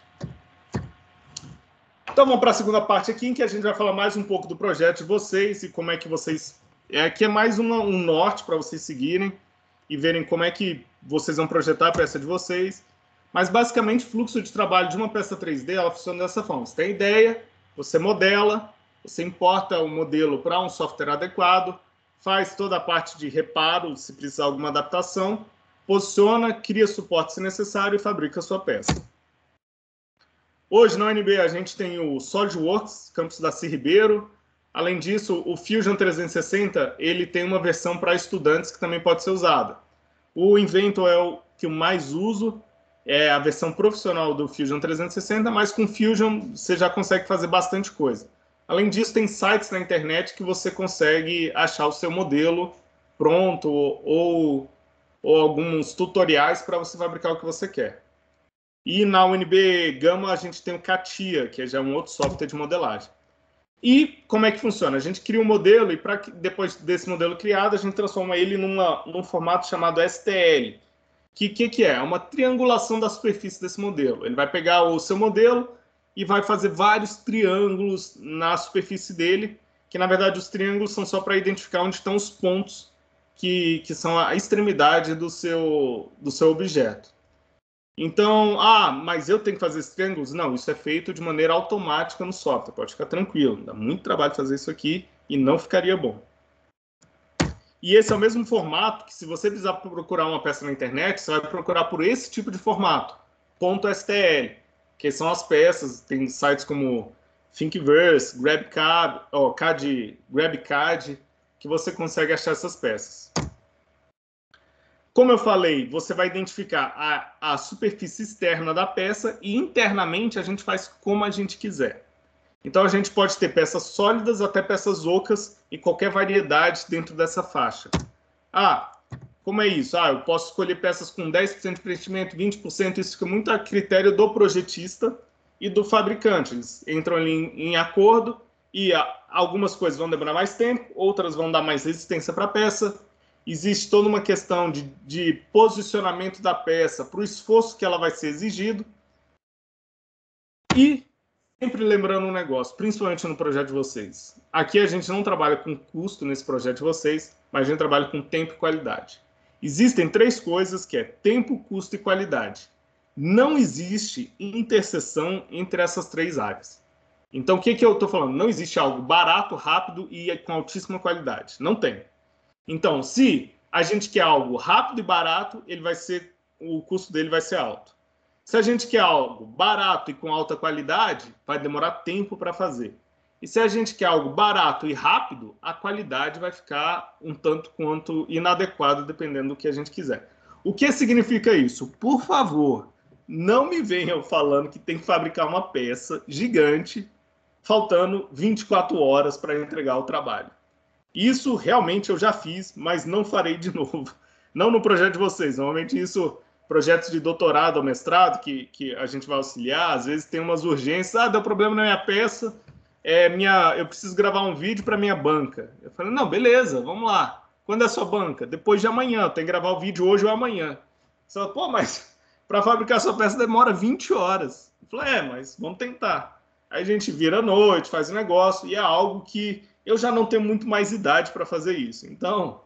Então vamos para a segunda parte aqui, em que a gente vai falar mais um pouco do projeto de vocês e como é que vocês... Aqui é mais um norte para vocês seguirem e verem como é que vocês vão projetar a peça de vocês. Mas basicamente o fluxo de trabalho de uma peça 3D ela funciona dessa forma. Você tem a ideia, você modela, você importa o modelo para um software adequado, faz toda a parte de reparo, se precisar alguma adaptação, posiciona, cria suporte se necessário e fabrica a sua peça. Hoje, na UNB, a gente tem o SolidWorks, campus da Darcy Ribeiro. Além disso, o Fusion 360 ele tem uma versão para estudantes que também pode ser usada. O Inventor é o que eu mais uso, é a versão profissional do Fusion 360, mas com Fusion você já consegue fazer bastante coisa. Além disso, tem sites na internet que você consegue achar o seu modelo pronto ou alguns tutoriais para você fabricar o que você quer. E na UNB Gama a gente tem o CATIA, que é já um outro software de modelagem. E como é que funciona? A gente cria um modelo e depois desse modelo criado, a gente transforma ele num formato chamado STL. Que é? É uma triangulação da superfície desse modelo. Ele vai pegar o seu modelo e vai fazer vários triângulos na superfície dele, que na verdade os triângulos são só para identificar onde estão os pontos que são a extremidade do seu objeto. Então, mas eu tenho que fazer esses triângulos? Não, isso é feito de maneira automática no software, pode ficar tranquilo. Dá muito trabalho fazer isso aqui e não ficaria bom. E esse é o mesmo formato que, se você precisar procurar uma peça na internet, você vai procurar por esse tipo de formato, .stl, que são as peças, tem sites como Thingiverse, GrabCAD, que você consegue achar essas peças. Como eu falei, você vai identificar a superfície externa da peça e internamente a gente faz como a gente quiser. Então a gente pode ter peças sólidas até peças ocas e qualquer variedade dentro dessa faixa. Como é isso? Eu posso escolher peças com 10% de preenchimento, 20%, isso fica muito a critério do projetista e do fabricante. Eles entram ali em acordo e algumas coisas vão demorar mais tempo, outras vão dar mais resistência para a peça. Existe toda uma questão de posicionamento da peça para o esforço que ela vai ser exigido. E sempre lembrando um negócio, principalmente no projeto de vocês. Aqui a gente não trabalha com custo nesse projeto de vocês, mas a gente trabalha com tempo e qualidade. Existem 3 coisas que é tempo, custo e qualidade. Não existe interseção entre essas 3 áreas. Então, o que eu estou falando? Não existe algo barato, rápido e com altíssima qualidade. Não tem. Então, se a gente quer algo rápido e barato, o custo dele vai ser alto. Se a gente quer algo barato e com alta qualidade, vai demorar tempo para fazer. E se a gente quer algo barato e rápido, a qualidade vai ficar um tanto quanto inadequada, dependendo do que a gente quiser. O que significa isso? Por favor, não me venham falando que tem que fabricar uma peça gigante, faltando 24 horas para entregar o trabalho. Isso realmente eu já fiz, mas não farei de novo. Não no projeto de vocês. Normalmente isso, projetos de doutorado ou mestrado que a gente vai auxiliar, às vezes tem umas urgências. Deu problema na minha peça, eu preciso gravar um vídeo para minha banca. Eu falei, não, beleza, vamos lá. Quando é a sua banca? Depois de amanhã. Tem que gravar o vídeo hoje ou amanhã. Você fala, mas para fabricar sua peça demora 20 horas. Eu falei, mas vamos tentar. Aí a gente vira à noite, faz o negócio, e é algo que eu já não tenho muito mais idade para fazer isso. Então,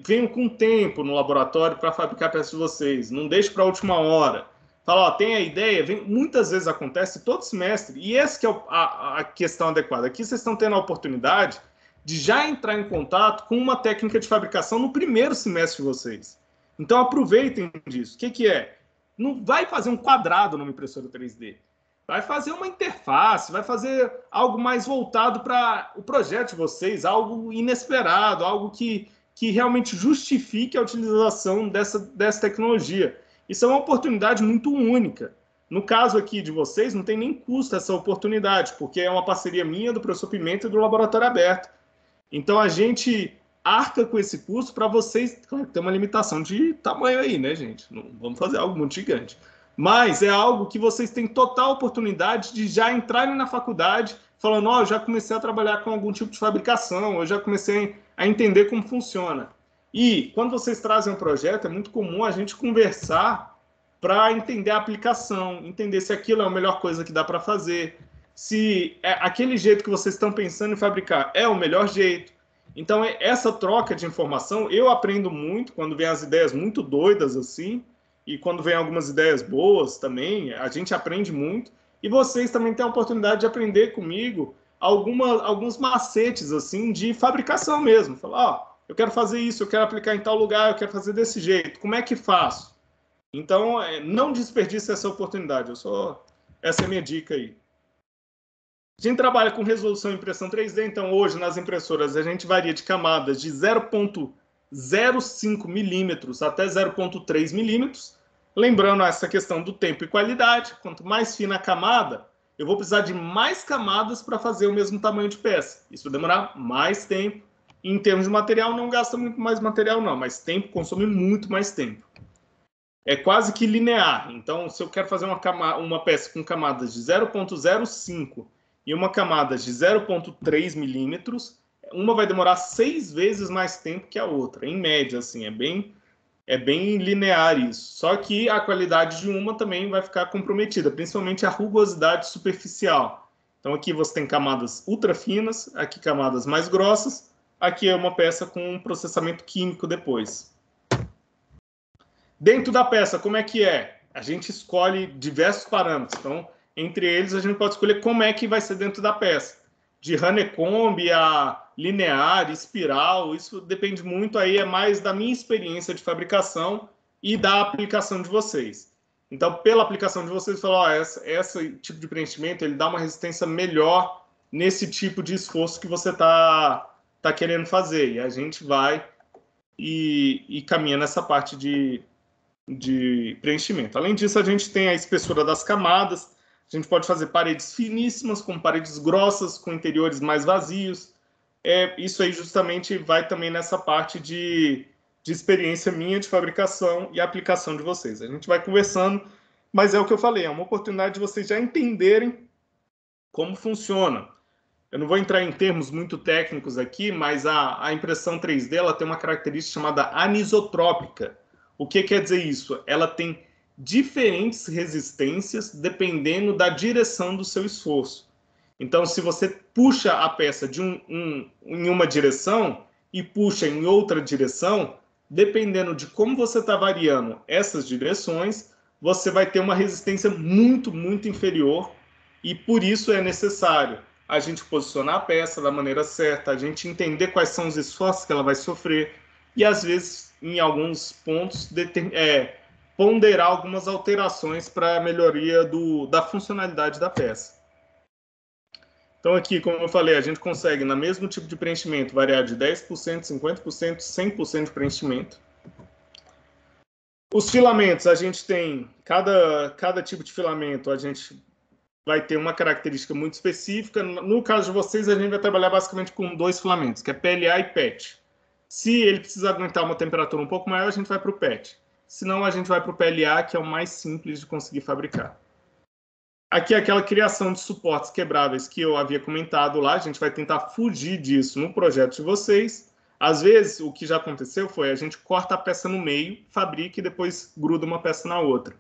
venham com tempo no laboratório para fabricar peças de vocês. Não deixe para a última hora. Fala, ó, tem a ideia, muitas vezes acontece todo semestre, e essa que é a questão adequada. Aqui vocês estão tendo a oportunidade de já entrar em contato com uma técnica de fabricação no primeiro semestre de vocês. Então aproveitem disso. O que é? Não vai fazer um quadrado numa impressora 3D. Vai fazer uma interface, vai fazer algo mais voltado para o projeto de vocês, algo inesperado, algo que realmente justifique a utilização dessa tecnologia. Isso é uma oportunidade muito única. No caso aqui de vocês, não tem nem custo essa oportunidade, porque é uma parceria minha, do professor Pimenta e do Laboratório Aberto. Então, a gente arca com esse custo para vocês. Claro que tem uma limitação de tamanho aí, né, gente? Não vamos fazer algo muito gigante. Mas é algo que vocês têm total oportunidade de já entrarem na faculdade falando, ó, eu já comecei a trabalhar com algum tipo de fabricação, eu já comecei a entender como funciona. E quando vocês trazem um projeto, é muito comum a gente conversar para entender a aplicação, entender se aquilo é a melhor coisa que dá para fazer, se aquele jeito que vocês estão pensando em fabricar é o melhor jeito. Então, essa troca de informação, eu aprendo muito quando vem as ideias muito doidas assim, e quando vem algumas ideias boas também, a gente aprende muito. E vocês também têm a oportunidade de aprender comigo alguns macetes assim de fabricação mesmo. Falar, ó, eu quero fazer isso, eu quero aplicar em tal lugar, eu quero fazer desse jeito. Como é que faço? Então, não desperdice essa oportunidade. Essa é a minha dica aí. A gente trabalha com resolução e impressão 3D, então hoje nas impressoras a gente varia de camadas de 0,05 milímetros até 0,3 milímetros. Lembrando essa questão do tempo e qualidade, quanto mais fina a camada, eu vou precisar de mais camadas para fazer o mesmo tamanho de peça. Isso vai demorar mais tempo. Em termos de material, não gasta muito mais material, não, mas tempo consome muito mais tempo. É quase que linear. Então, se eu quero fazer uma peça com camadas de 0,05 e uma camada de 0,3 milímetros, uma vai demorar 6 vezes mais tempo que a outra, em média, assim, é bem linear isso. Só que a qualidade de uma também vai ficar comprometida, principalmente a rugosidade superficial. Então aqui você tem camadas ultra finas, aqui camadas mais grossas, aqui é uma peça com um processamento químico depois. Dentro da peça, como é que é? A gente escolhe diversos parâmetros, então entre eles a gente pode escolher como é que vai ser dentro da peça. De honeycomb a linear, espiral, isso depende muito, aí é mais da minha experiência de fabricação e da aplicação de vocês. Então, pela aplicação de vocês, falar, ó, esse tipo de preenchimento, ele dá uma resistência melhor nesse tipo de esforço que você tá querendo fazer. E a gente vai e caminha nessa parte de preenchimento. Além disso, a gente tem a espessura das camadas. A gente pode fazer paredes finíssimas, com paredes grossas, com interiores mais vazios. Isso aí justamente vai também nessa parte de experiência minha de fabricação e aplicação de vocês. A gente vai conversando, mas é o que eu falei, é uma oportunidade de vocês já entenderem como funciona. Eu não vou entrar em termos muito técnicos aqui, mas a impressão 3D ela tem uma característica chamada anisotrópica. O que quer dizer isso? Ela tem diferentes resistências dependendo da direção do seu esforço. Então, se você puxa a peça em uma direção e puxa em outra direção, dependendo de como você está variando essas direções, você vai ter uma resistência muito, muito inferior e por isso é necessário a gente posicionar a peça da maneira certa, a gente entender quais são os esforços que ela vai sofrer e, às vezes, em alguns pontos, ponderar algumas alterações para a melhoria da funcionalidade da peça. Então, aqui, como eu falei, a gente consegue, no mesmo tipo de preenchimento, variar de 10%, 50%, 100% de preenchimento. Os filamentos, a gente tem, cada tipo de filamento, a gente vai ter uma característica muito específica. No caso de vocês, a gente vai trabalhar basicamente com 2 filamentos, que é PLA e PET. Se ele precisa aguentar uma temperatura um pouco maior, a gente vai para o PET. Senão, a gente vai para o PLA, que é o mais simples de conseguir fabricar. Aqui é aquela criação de suportes quebráveis que eu havia comentado lá. A gente vai tentar fugir disso no projeto de vocês. Às vezes, o que já aconteceu foi a gente corta a peça no meio, fabrica e depois gruda uma peça na outra.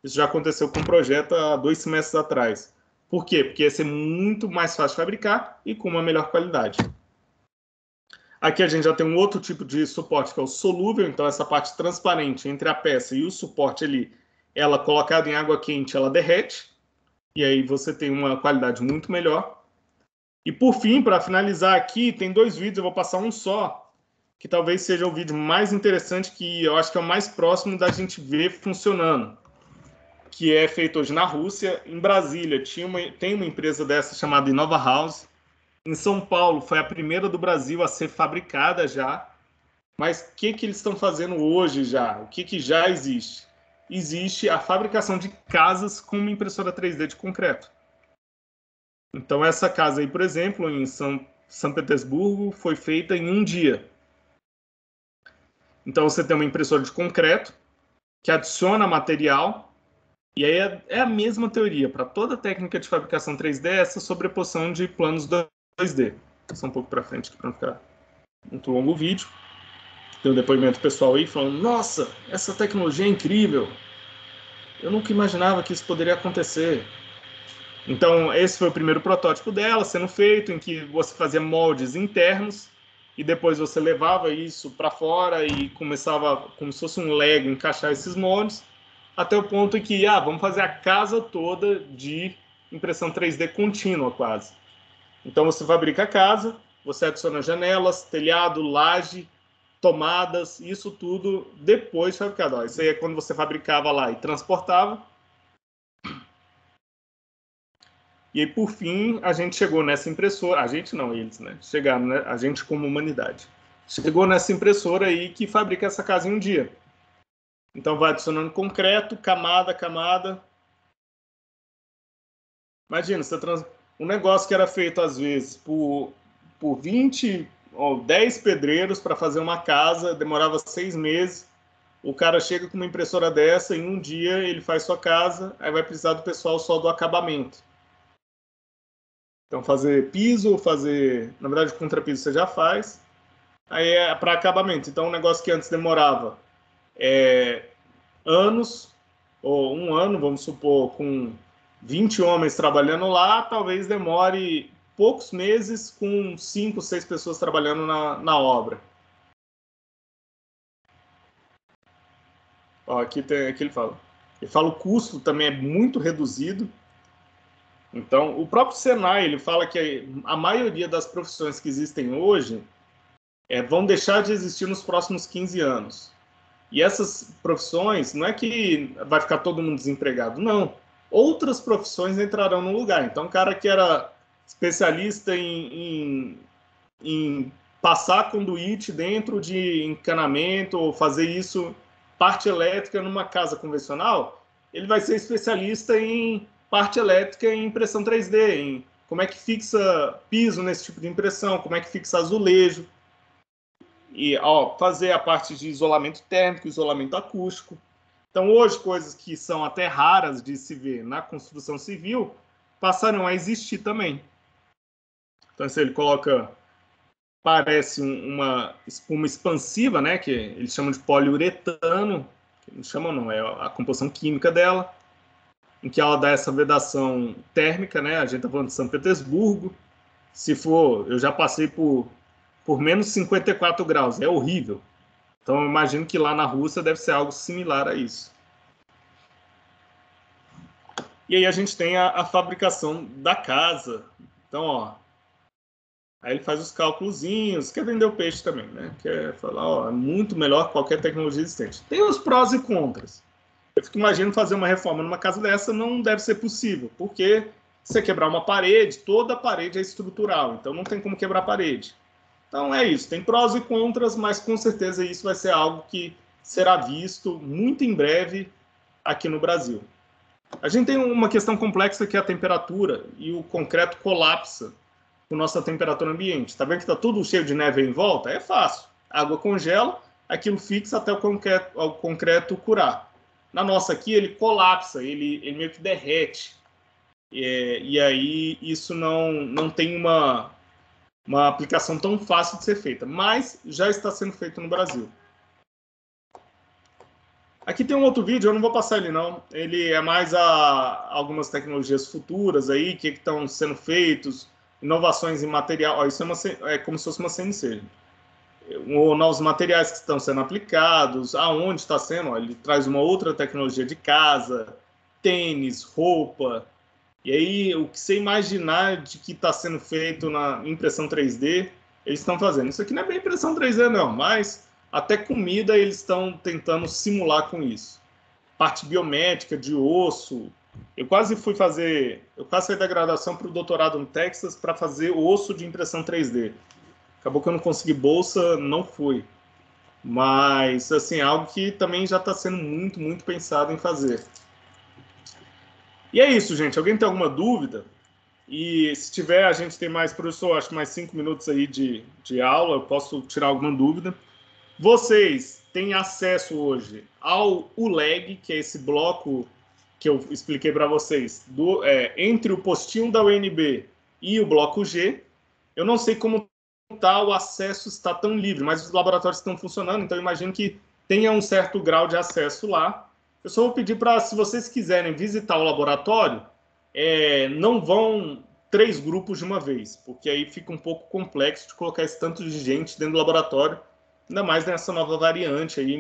Isso já aconteceu com um projeto há 2 semestres atrás. Por quê? Porque ia ser muito mais fácil de fabricar e com uma melhor qualidade. Aqui a gente já tem um outro tipo de suporte, que é o solúvel. Então, essa parte transparente entre a peça e o suporte ali, ela colocada em água quente, ela derrete, e aí você tem uma qualidade muito melhor. E por fim, para finalizar aqui, tem 2 vídeos, eu vou passar um só, que talvez seja o vídeo mais interessante, que eu acho que é o mais próximo da gente ver funcionando, que é feito hoje na Rússia. Em Brasília tem uma empresa dessa chamada Innova House. Em São Paulo foi a primeira do Brasil a ser fabricada já. Mas o que eles estão fazendo hoje já? O que já existe? Existe a fabricação de casas com uma impressora 3D de concreto. Então essa casa aí, por exemplo, em São Petersburgo, foi feita em um dia. Então você tem uma impressora de concreto que adiciona material. E aí é a mesma teoria. Para toda técnica de fabricação 3D, essa sobreposição de planos 2D. Vou passar um pouco para frente aqui para não ficar muito longo o vídeo. Tem um depoimento pessoal aí falando: nossa, essa tecnologia é incrível. Eu nunca imaginava que isso poderia acontecer. Então, esse foi o primeiro protótipo dela sendo feito, em que você fazia moldes internos e depois você levava isso para fora e começava, como se fosse um Lego, encaixar esses moldes, até o ponto em que, vamos fazer a casa toda de impressão 3D contínua, quase. Então, você fabrica a casa, você adiciona janelas, telhado, laje, tomadas, isso tudo depois fabricado. Isso aí é quando você fabricava lá e transportava. E aí, por fim, a gente chegou nessa impressora. A gente não, eles, né? Chegaram, né? A gente como humanidade. Chegou nessa impressora aí que fabrica essa casa em um dia. Então, vai adicionando concreto, camada a camada. Imagina, um negócio que era feito, às vezes, por 20 ou 10 pedreiros para fazer uma casa, demorava 6 meses. O cara chega com uma impressora dessa, em um dia ele faz sua casa, aí vai precisar do pessoal só do acabamento. Então, fazer piso, na verdade, o contrapiso você já faz, aí é para acabamento. Então, um negócio que antes demorava anos, ou um ano, vamos supor, com 20 homens trabalhando lá, talvez demore poucos meses com 5, 6 pessoas trabalhando na obra. Ó, aqui ele fala. Ele fala o custo também é muito reduzido. Então, o próprio Senai, ele fala que a maioria das profissões que existem hoje vão deixar de existir nos próximos 15 anos. E essas profissões, não é que vai ficar todo mundo desempregado, não. Outras profissões entrarão no lugar. Então, um cara que era especialista em passar conduíte dentro de encanamento ou fazer isso, parte elétrica numa casa convencional, ele vai ser especialista em parte elétrica em impressão 3D, em como é que fixa piso nesse tipo de impressão, como é que fixa azulejo, e fazer a parte de isolamento térmico, isolamento acústico. Então, hoje, coisas que são até raras de se ver na construção civil passarão a existir também. Então, se ele coloca, parece uma espuma expansiva, né, que eles chamam de poliuretano, não chamam não, é a composição química dela, em que ela dá essa vedação térmica, né? A gente está falando de São Petersburgo. Se for, eu já passei por menos 54 graus, é horrível. Então, eu imagino que lá na Rússia deve ser algo similar a isso. E aí a gente tem a fabricação da casa. Então, aí ele faz os cálculozinhos, quer vender o peixe também, né? Quer falar, é muito melhor que qualquer tecnologia existente. Tem os prós e contras. Eu fico imaginando fazer uma reforma numa casa dessa não deve ser possível, porque se você quebrar uma parede, toda a parede é estrutural, então não tem como quebrar a parede. Então é isso, tem prós e contras, mas com certeza isso vai ser algo que será visto muito em breve aqui no Brasil. A gente tem uma questão complexa que é a temperatura, e o concreto colapsa com nossa temperatura ambiente. Está vendo que está tudo cheio de neve em volta? É fácil. A água congela, aquilo fixa até o concreto curar. Na nossa aqui, ele colapsa, ele meio que derrete. E aí isso não tem uma aplicação tão fácil de ser feita, mas já está sendo feito no Brasil. Aqui tem um outro vídeo, eu não vou passar ele não. Ele é mais algumas tecnologias futuras aí, que estão sendo feitos, inovações em material. Isso é como se fosse uma CNC. ou novos materiais que estão sendo aplicados, aonde está sendo, ó, ele traz uma outra tecnologia de casa, tênis, roupa, e aí o que você imaginar de que está sendo feito na impressão 3D, eles estão fazendo. Isso aqui não é bem impressão 3D não, mas até comida eles estão tentando simular com isso. Parte biomédica, de osso. Eu quase saí da graduação para o doutorado no Texas para fazer osso de impressão 3D. Acabou que eu não consegui bolsa, não fui. Mas, assim, algo que também já está sendo muito, muito pensado em fazer. E é isso, gente. Alguém tem alguma dúvida? E se tiver, a gente tem mais, professor, acho que mais 5 minutos aí de aula, eu posso tirar alguma dúvida. Vocês têm acesso hoje ao ULEG, que é esse bloco que eu expliquei para vocês, entre o postinho da UNB e o bloco G. Eu não sei como o acesso está tão livre, mas os laboratórios estão funcionando, então eu imagino que tenha um certo grau de acesso lá. Eu só vou pedir para, se vocês quiserem visitar o laboratório, não vão 3 grupos de uma vez, porque aí fica um pouco complexo de colocar esse tanto de gente dentro do laboratório, ainda mais nessa nova variante aí,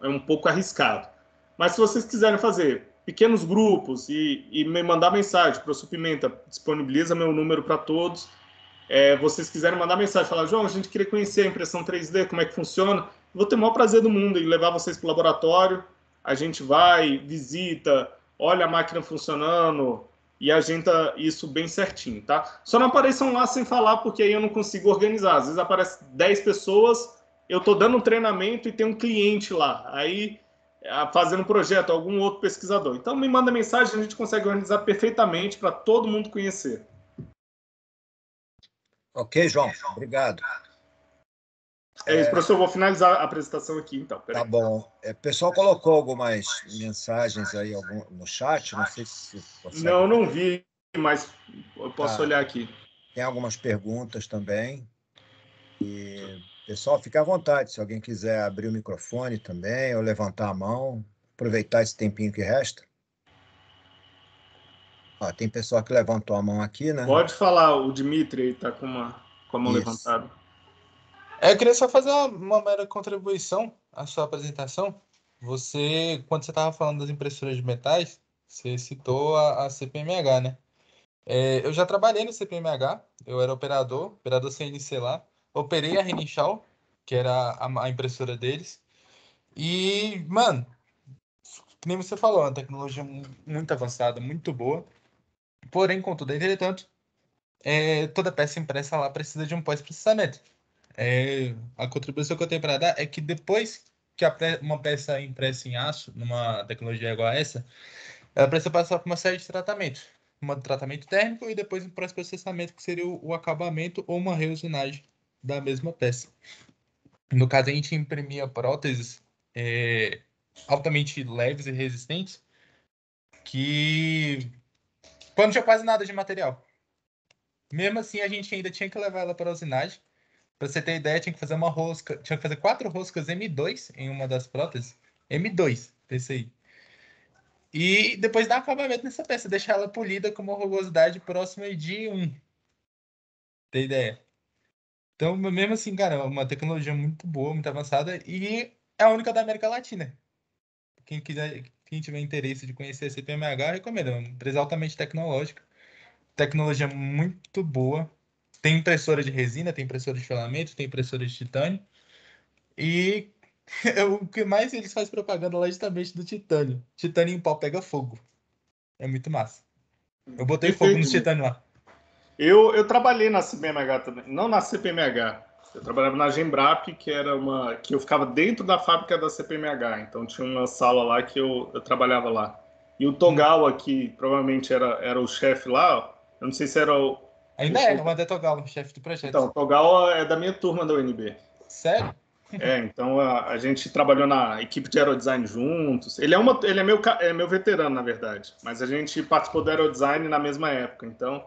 é um pouco arriscado. Mas se vocês quiserem fazer pequenos grupos e me mandar mensagem, professor Pimenta disponibiliza meu número para todos. Vocês quiserem mandar mensagem, falar, João, a gente queria conhecer a impressão 3D, como é que funciona, vou ter o maior prazer do mundo em levar vocês para o laboratório, a gente vai, visita, olha a máquina funcionando e agenda isso bem certinho, tá? Só não apareçam lá sem falar, porque aí eu não consigo organizar. Às vezes aparece 10 pessoas, eu estou dando um treinamento e tem um cliente lá, aí fazendo um projeto, algum outro pesquisador. Então me manda mensagem, a gente consegue organizar perfeitamente para todo mundo conhecer. Ok, João, obrigado. É isso, professor, eu vou finalizar a apresentação aqui, então. Tá bom. O pessoal colocou algumas mensagens aí no chat, não sei se você consegue. Não vi, mas eu posso olhar aqui. Tem algumas perguntas também. E, pessoal, fique à vontade, se alguém quiser abrir o microfone também, ou levantar a mão, aproveitar esse tempinho que resta. Tem pessoal que levantou a mão aqui, né? Pode falar, o Dimitri está com a mão levantada. Eu queria só fazer uma mera contribuição à sua apresentação. Quando você estava falando das impressoras de metais, você citou a CPMH, né? Eu já trabalhei no CPMH, eu era operador CNC lá, operei a Renishaw, que era a impressora deles. E, mano, que nem você falou, uma tecnologia muito avançada, muito boa. Porém, contudo, entretanto, toda peça impressa lá precisa de um pós-processamento. A contribuição que eu tenho para dar é que depois que uma peça é impressa em aço, numa tecnologia igual a essa, ela precisa passar por uma série de tratamentos. Um tratamento térmico e depois um pós-processamento, que seria o acabamento ou uma reusinagem da mesma peça. No caso, a gente imprimia próteses altamente leves e resistentes, que não tinha quase nada de material. Mesmo assim, a gente ainda tinha que levar ela para a usinagem. Pra você ter ideia, tinha que fazer uma rosca, tinha que fazer 4 roscas M2 em uma das próteses. M2, PCI. E depois dar acabamento nessa peça, deixar ela polida com uma rugosidade próxima de 1. Tem ideia? Então, mesmo assim, cara, é uma tecnologia muito boa, muito avançada e é a única da América Latina. Quem tiver interesse de conhecer a CPMH, recomendo. É uma empresa altamente tecnológica, tecnologia muito boa. Tem impressora de resina, tem impressora de filamento, tem impressora de titânio. E o que mais eles fazem propaganda lá é justamente do titânio. Titânio em pau pega fogo. É muito massa. Eu botei fogo no titânio lá. Eu trabalhei na CPMH também. Não na CPMH. Eu trabalhava na Gembrap, que eu ficava dentro da fábrica da CPMH. Então tinha uma sala lá que eu trabalhava lá. E o Togawa, que provavelmente era o chefe lá, eu não sei se era o... Ainda é, o André Togawa, chefe do projeto. Então, o Togawa é da minha turma da UNB. Sério? Então a gente trabalhou na equipe de aerodesign juntos. Ele é meu veterano, na verdade. Mas a gente participou do aerodesign na mesma época, então...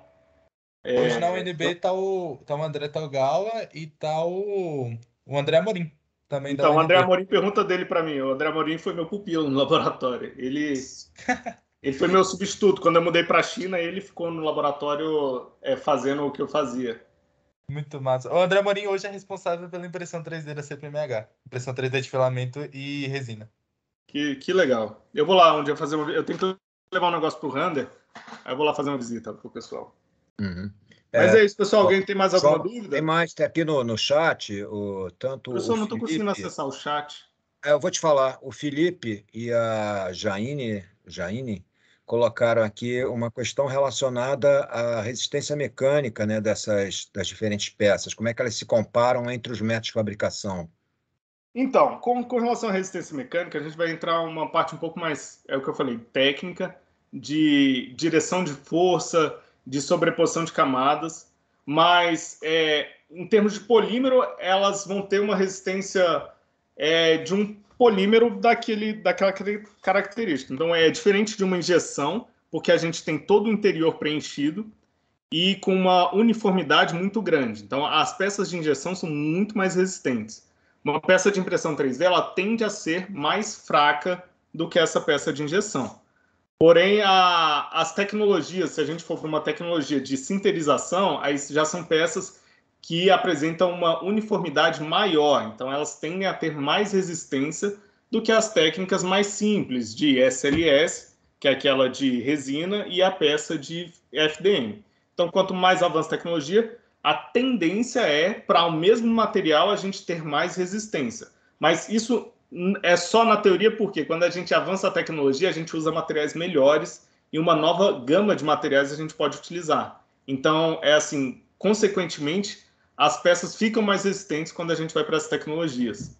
Hoje na UNB tá o André Togawa e tá o André Amorim, também da Então, o UNB. André Amorim pergunta dele para mim. O André Amorim foi meu pupilo no laboratório. Ele foi meu substituto. Quando eu mudei para a China, ele ficou no laboratório fazendo o que eu fazia. Muito massa. O André Amorim hoje é responsável pela impressão 3D da CPMH. Impressão 3D de filamento e resina. Que legal. Eu vou lá um dia fazer eu tenho que levar um negócio pro Rander, aí eu vou lá fazer uma visita pro pessoal. Uhum. Mas é isso, pessoal. Alguém tem mais alguma João, dúvida? tem mais, tem aqui no chat, tanto o Professor, não estou conseguindo Felipe. acessar o chat. Eu vou te falar, o Felipe e a Jaine colocaram aqui uma questão relacionada à resistência mecânica, né, das diferentes peças. Como é que elas se comparam entre os métodos de fabricação? Então, com relação à resistência mecânica, a gente vai entrar uma parte um pouco mais, é o que eu falei, técnica, de direção de força, de sobreposição de camadas, mas em termos de polímero, elas vão ter uma resistência de um polímero daquela característica. Então, é diferente de uma injeção, porque a gente tem todo o interior preenchido e com uma uniformidade muito grande. Então, as peças de injeção são muito mais resistentes. Uma peça de impressão 3D ela tende a ser mais fraca do que essa peça de injeção. Porém, as tecnologias, se a gente for para uma tecnologia de sinterização, aí já são peças que apresentam uma uniformidade maior. Então, elas tendem a ter mais resistência do que as técnicas mais simples de SLS, que é aquela de resina, e a peça de FDM. Então, quanto mais avança a tecnologia, a tendência é, para o mesmo material, a gente ter mais resistência. Mas isso é só na teoria, porque quando a gente avança a tecnologia, a gente usa materiais melhores e uma nova gama de materiais a gente pode utilizar. Então, é assim, consequentemente, as peças ficam mais resistentes quando a gente vai para as tecnologias.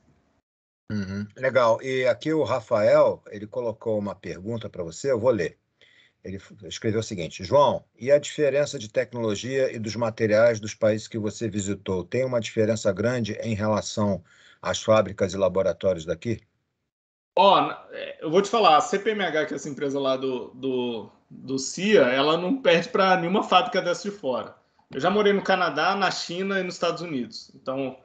Uhum. Legal. E aqui o Rafael, ele colocou uma pergunta para você, eu vou ler. Ele escreveu o seguinte: João, e a diferença de tecnologia e dos materiais dos países que você visitou? Tem uma diferença grande em relação às fábricas e laboratórios daqui? Ó, eu vou te falar, a CPMH, que é essa empresa lá do CIA, ela não perde para nenhuma fábrica dessa de fora. Eu já morei no Canadá, na China e nos Estados Unidos. Então,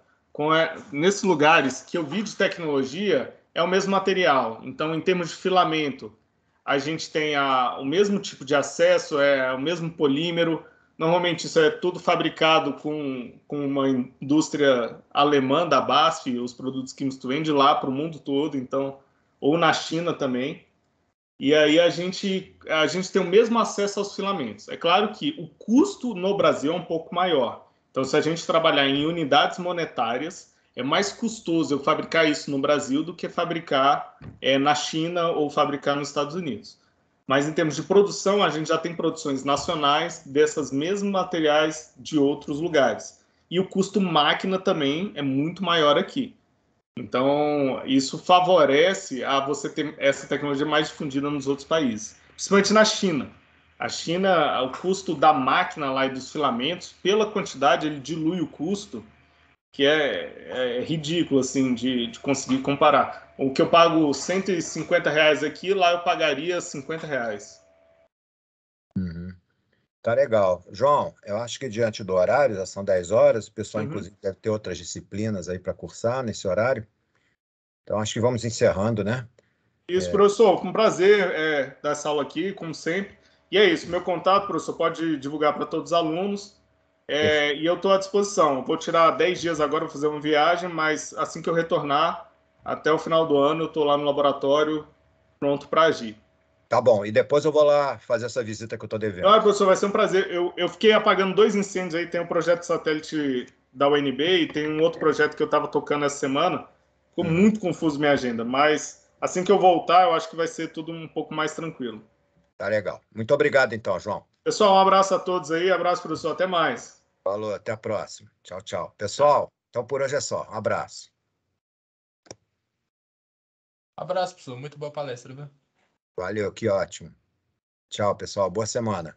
nesses lugares que eu vi de tecnologia, é o mesmo material. Então, em termos de filamento, a gente tem o mesmo tipo de acesso, é o mesmo polímero. Normalmente, isso é tudo fabricado com uma indústria alemã da BASF, os produtos químicos vêm de lá para o mundo todo. Então, ou na China também. E aí a gente tem o mesmo acesso aos filamentos. É claro que o custo no Brasil é um pouco maior. Então, se a gente trabalhar em unidades monetárias, é mais custoso eu fabricar isso no Brasil do que fabricar na China ou fabricar nos Estados Unidos. Mas em termos de produção, a gente já tem produções nacionais desses mesmos materiais de outros lugares. E o custo máquina também é muito maior aqui. Então, isso favorece a você ter essa tecnologia mais difundida nos outros países, principalmente na China. A China, o custo da máquina lá e dos filamentos, pela quantidade, ele dilui o custo, que é ridículo, assim, de conseguir comparar. O que eu pago R$ 150 aqui, lá eu pagaria R$ 50. Uhum. Tá legal. João, eu acho que diante do horário, já são 10 horas, o pessoal, Uhum. inclusive, deve ter outras disciplinas aí para cursar nesse horário. Então, acho que vamos encerrando, né? Isso, professor, com prazer dar essa aula aqui, como sempre. E é isso, meu contato, professor, pode divulgar para todos os alunos. E eu estou à disposição. Vou tirar 10 dias agora para fazer uma viagem, mas assim que eu retornar, até o final do ano, eu estou lá no laboratório, pronto para agir. Tá bom, e depois eu vou lá fazer essa visita que eu estou devendo. Ah, professor, vai ser um prazer. Eu fiquei apagando 2 incêndios aí. Tem um projeto de satélite da UNB e tem um outro projeto que eu estava tocando essa semana. Ficou Uhum. muito confuso minha agenda, mas assim que eu voltar, eu acho que vai ser tudo um pouco mais tranquilo. Tá legal. Muito obrigado, então, João. Pessoal, um abraço a todos aí. Abraço, professor. Até mais. Falou, até a próxima. Tchau, tchau. Tchau. Pessoal, então por hoje é só. Um abraço. Abraço, professor. Muito boa palestra, viu? Valeu, que ótimo. Tchau, pessoal. Boa semana.